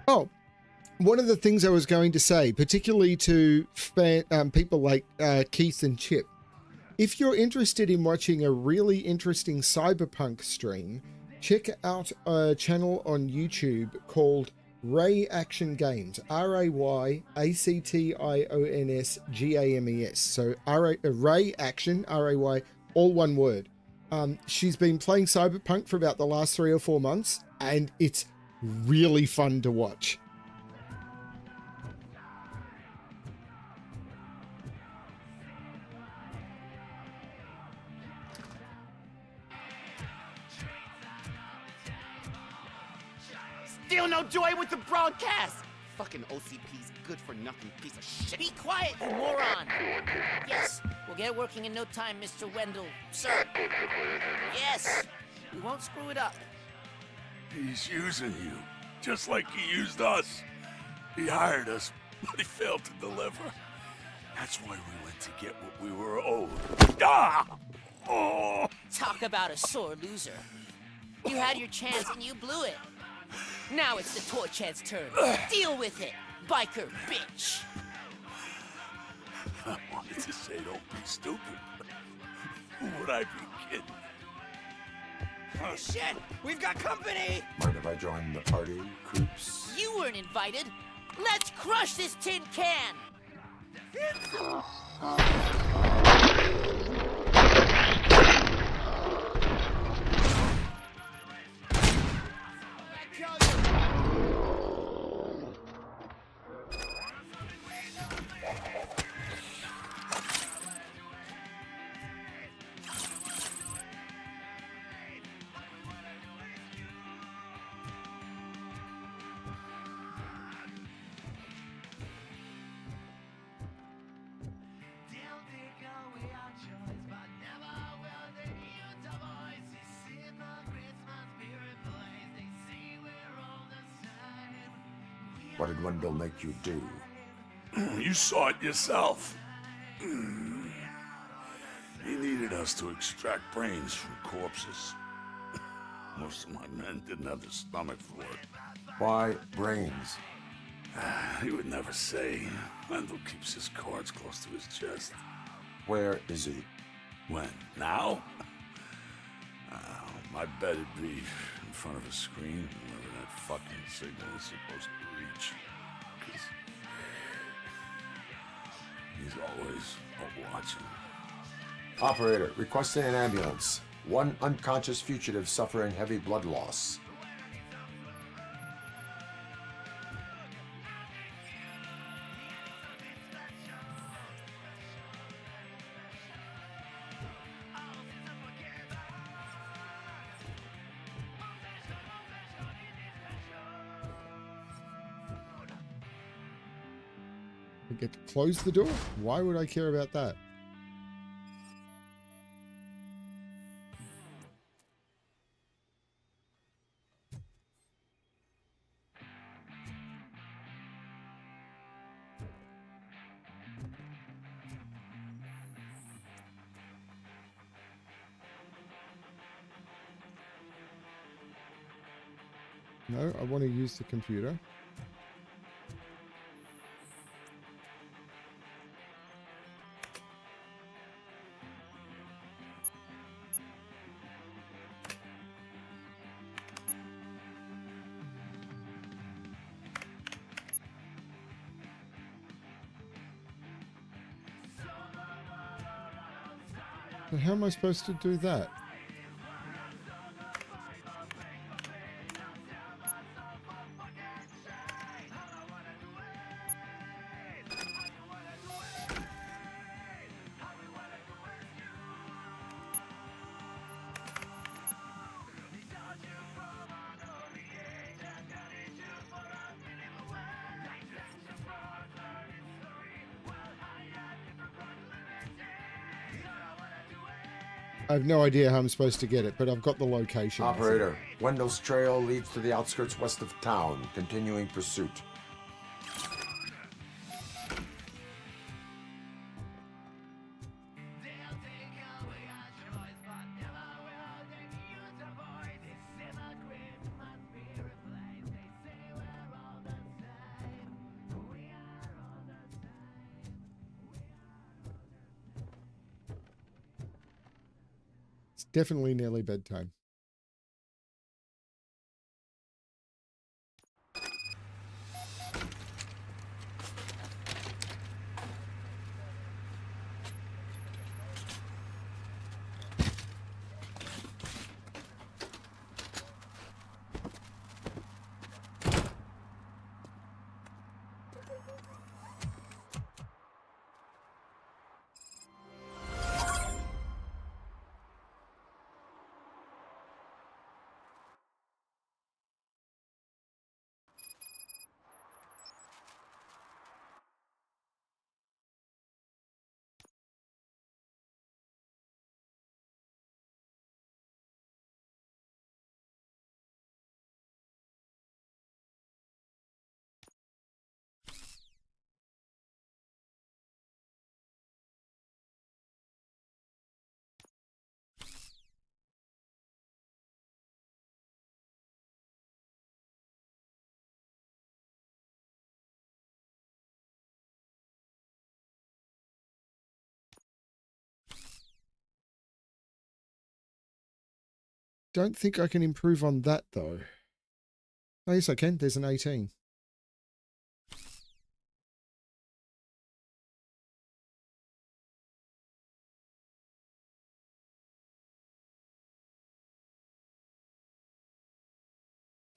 Oh, one of the things I was going to say, particularly to people like Keith and Chip, if you're interested in watching a really interesting cyberpunk stream, check out a channel on YouTube called Ray Action Games, RayActionsGames. So Ray Action, RAY, all one word. She's been playing cyberpunk for about the last 3 or 4 months, and it's really fun to watch. Still no joy with the broadcast! Fucking OCP's good-for-nothing piece of shit. Be quiet, you moron! Yes, we'll get working in no time, Mr. Wendell. Sir. Yes, we won't screw it up. He's using you, just like he used us. He hired us, but he failed to deliver. That's why we went to get what we were owed. Ah! Oh! Talk about a sore loser. You had your chance and you blew it. Now it's the torch head's turn. Deal with it, biker bitch. I wanted to say don't be stupid. Who would I be kidding? Oh shit! We've got company! Mind if I join the party, Croops? You weren't invited. Let's crush this tin can! What did Wendell make you do? You saw it yourself. He needed us to extract brains from corpses. Most of my men didn't have the stomach for it. Why brains? He would never say. Wendell keeps his cards close to his chest. Where is he? When? Now? My bet it'd be in front of a screen, wherever that fucking signal is supposed to reach. 'Cause he's always watching. Operator, requesting an ambulance. One unconscious fugitive suffering heavy blood loss. I get to close the door? Why would I care about that? No, I want to use the computer. But how am I supposed to do that? I have no idea how I'm supposed to get it, but I've got the location. Operator, Wendell's trail leads to the outskirts west of town. Continuing pursuit. definitely nearly bedtime. Don't think I can improve on that though. Oh, yes, I can. There's an 18.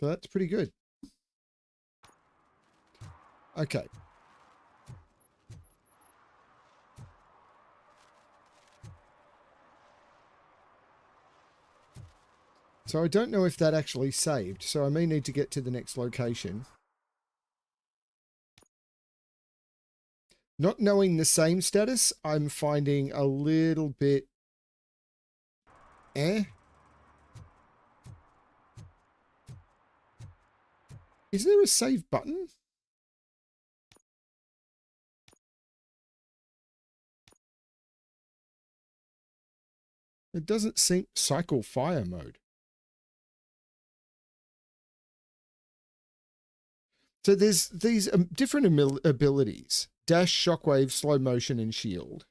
So that's pretty good. Okay. So I don't know if that actually saved, so I may need to get to the next location. Not knowing the same status, I'm finding a little bit eh. Is there a save button? It doesn't seem cycle fire mode. So there's these different abilities. Dash, shockwave, slow motion, and shield.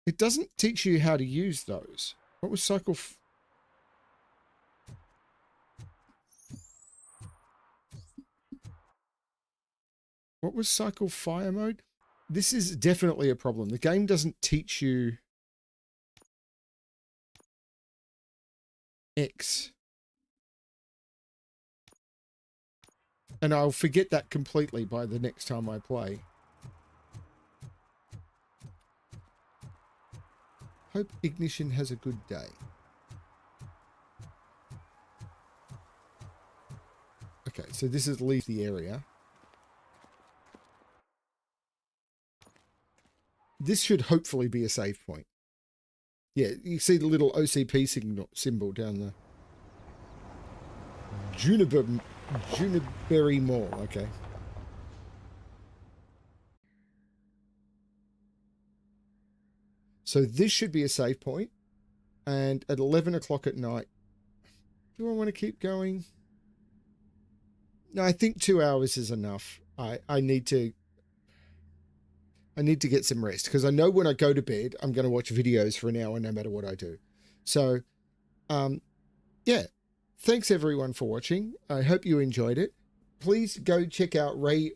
It doesn't teach you how to use those. What was cycle... What was cycle fire mode? This is definitely a problem. The game doesn't teach you X. And I'll forget that completely by the next time I play. Hope Ignition has a good day. Okay, so this is leave the area. This should hopefully be a save point. Yeah, you see the little OCP symbol down the Juniperberry Mall. Okay. So this should be a save point. And at 11 o'clock at night, do I want to keep going? No, I think 2 hours is enough. I need to get some rest because I know when I go to bed, I'm going to watch videos for an hour no matter what I do. So, yeah. Thanks everyone for watching. I hope you enjoyed it. Please go check out Ray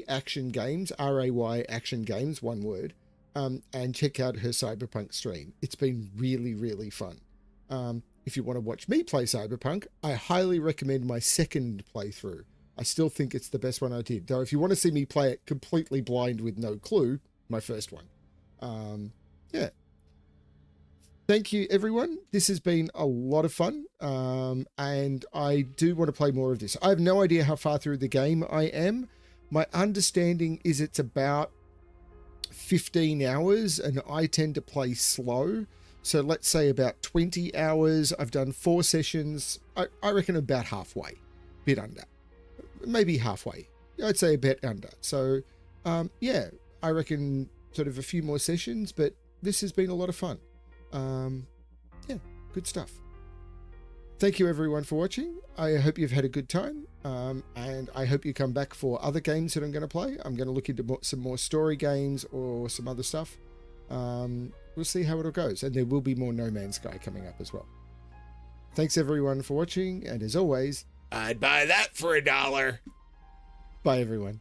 Action Games, R-A-Y Action Games, one word, and check out her Cyberpunk stream. It's been really, really fun. If you want to watch me play Cyberpunk, I highly recommend my second playthrough. I still think it's the best one I did. Though if you want to see me play it completely blind with no clue, my first one. Yeah. Thank you, everyone. This has been a lot of fun, and I do want to play more of this. I have no idea how far through the game I am. My understanding is it's about 15 hours, and I tend to play slow. So let's say about 20 hours. I've done 4 sessions. I reckon about halfway, bit under. Maybe halfway. I'd say a bit under. So, yeah, I reckon sort of a few more sessions, but this has been a lot of fun. Yeah, good stuff. Thank you everyone for watching. I hope you've had a good time, And I hope you come back for other games that I'm going to play. I'm going to look into some more story games or some other stuff. We'll see how it all goes. And there will be more No Man's Sky coming up as well. Thanks everyone for watching. And as always, I'd buy that for $1. Bye everyone.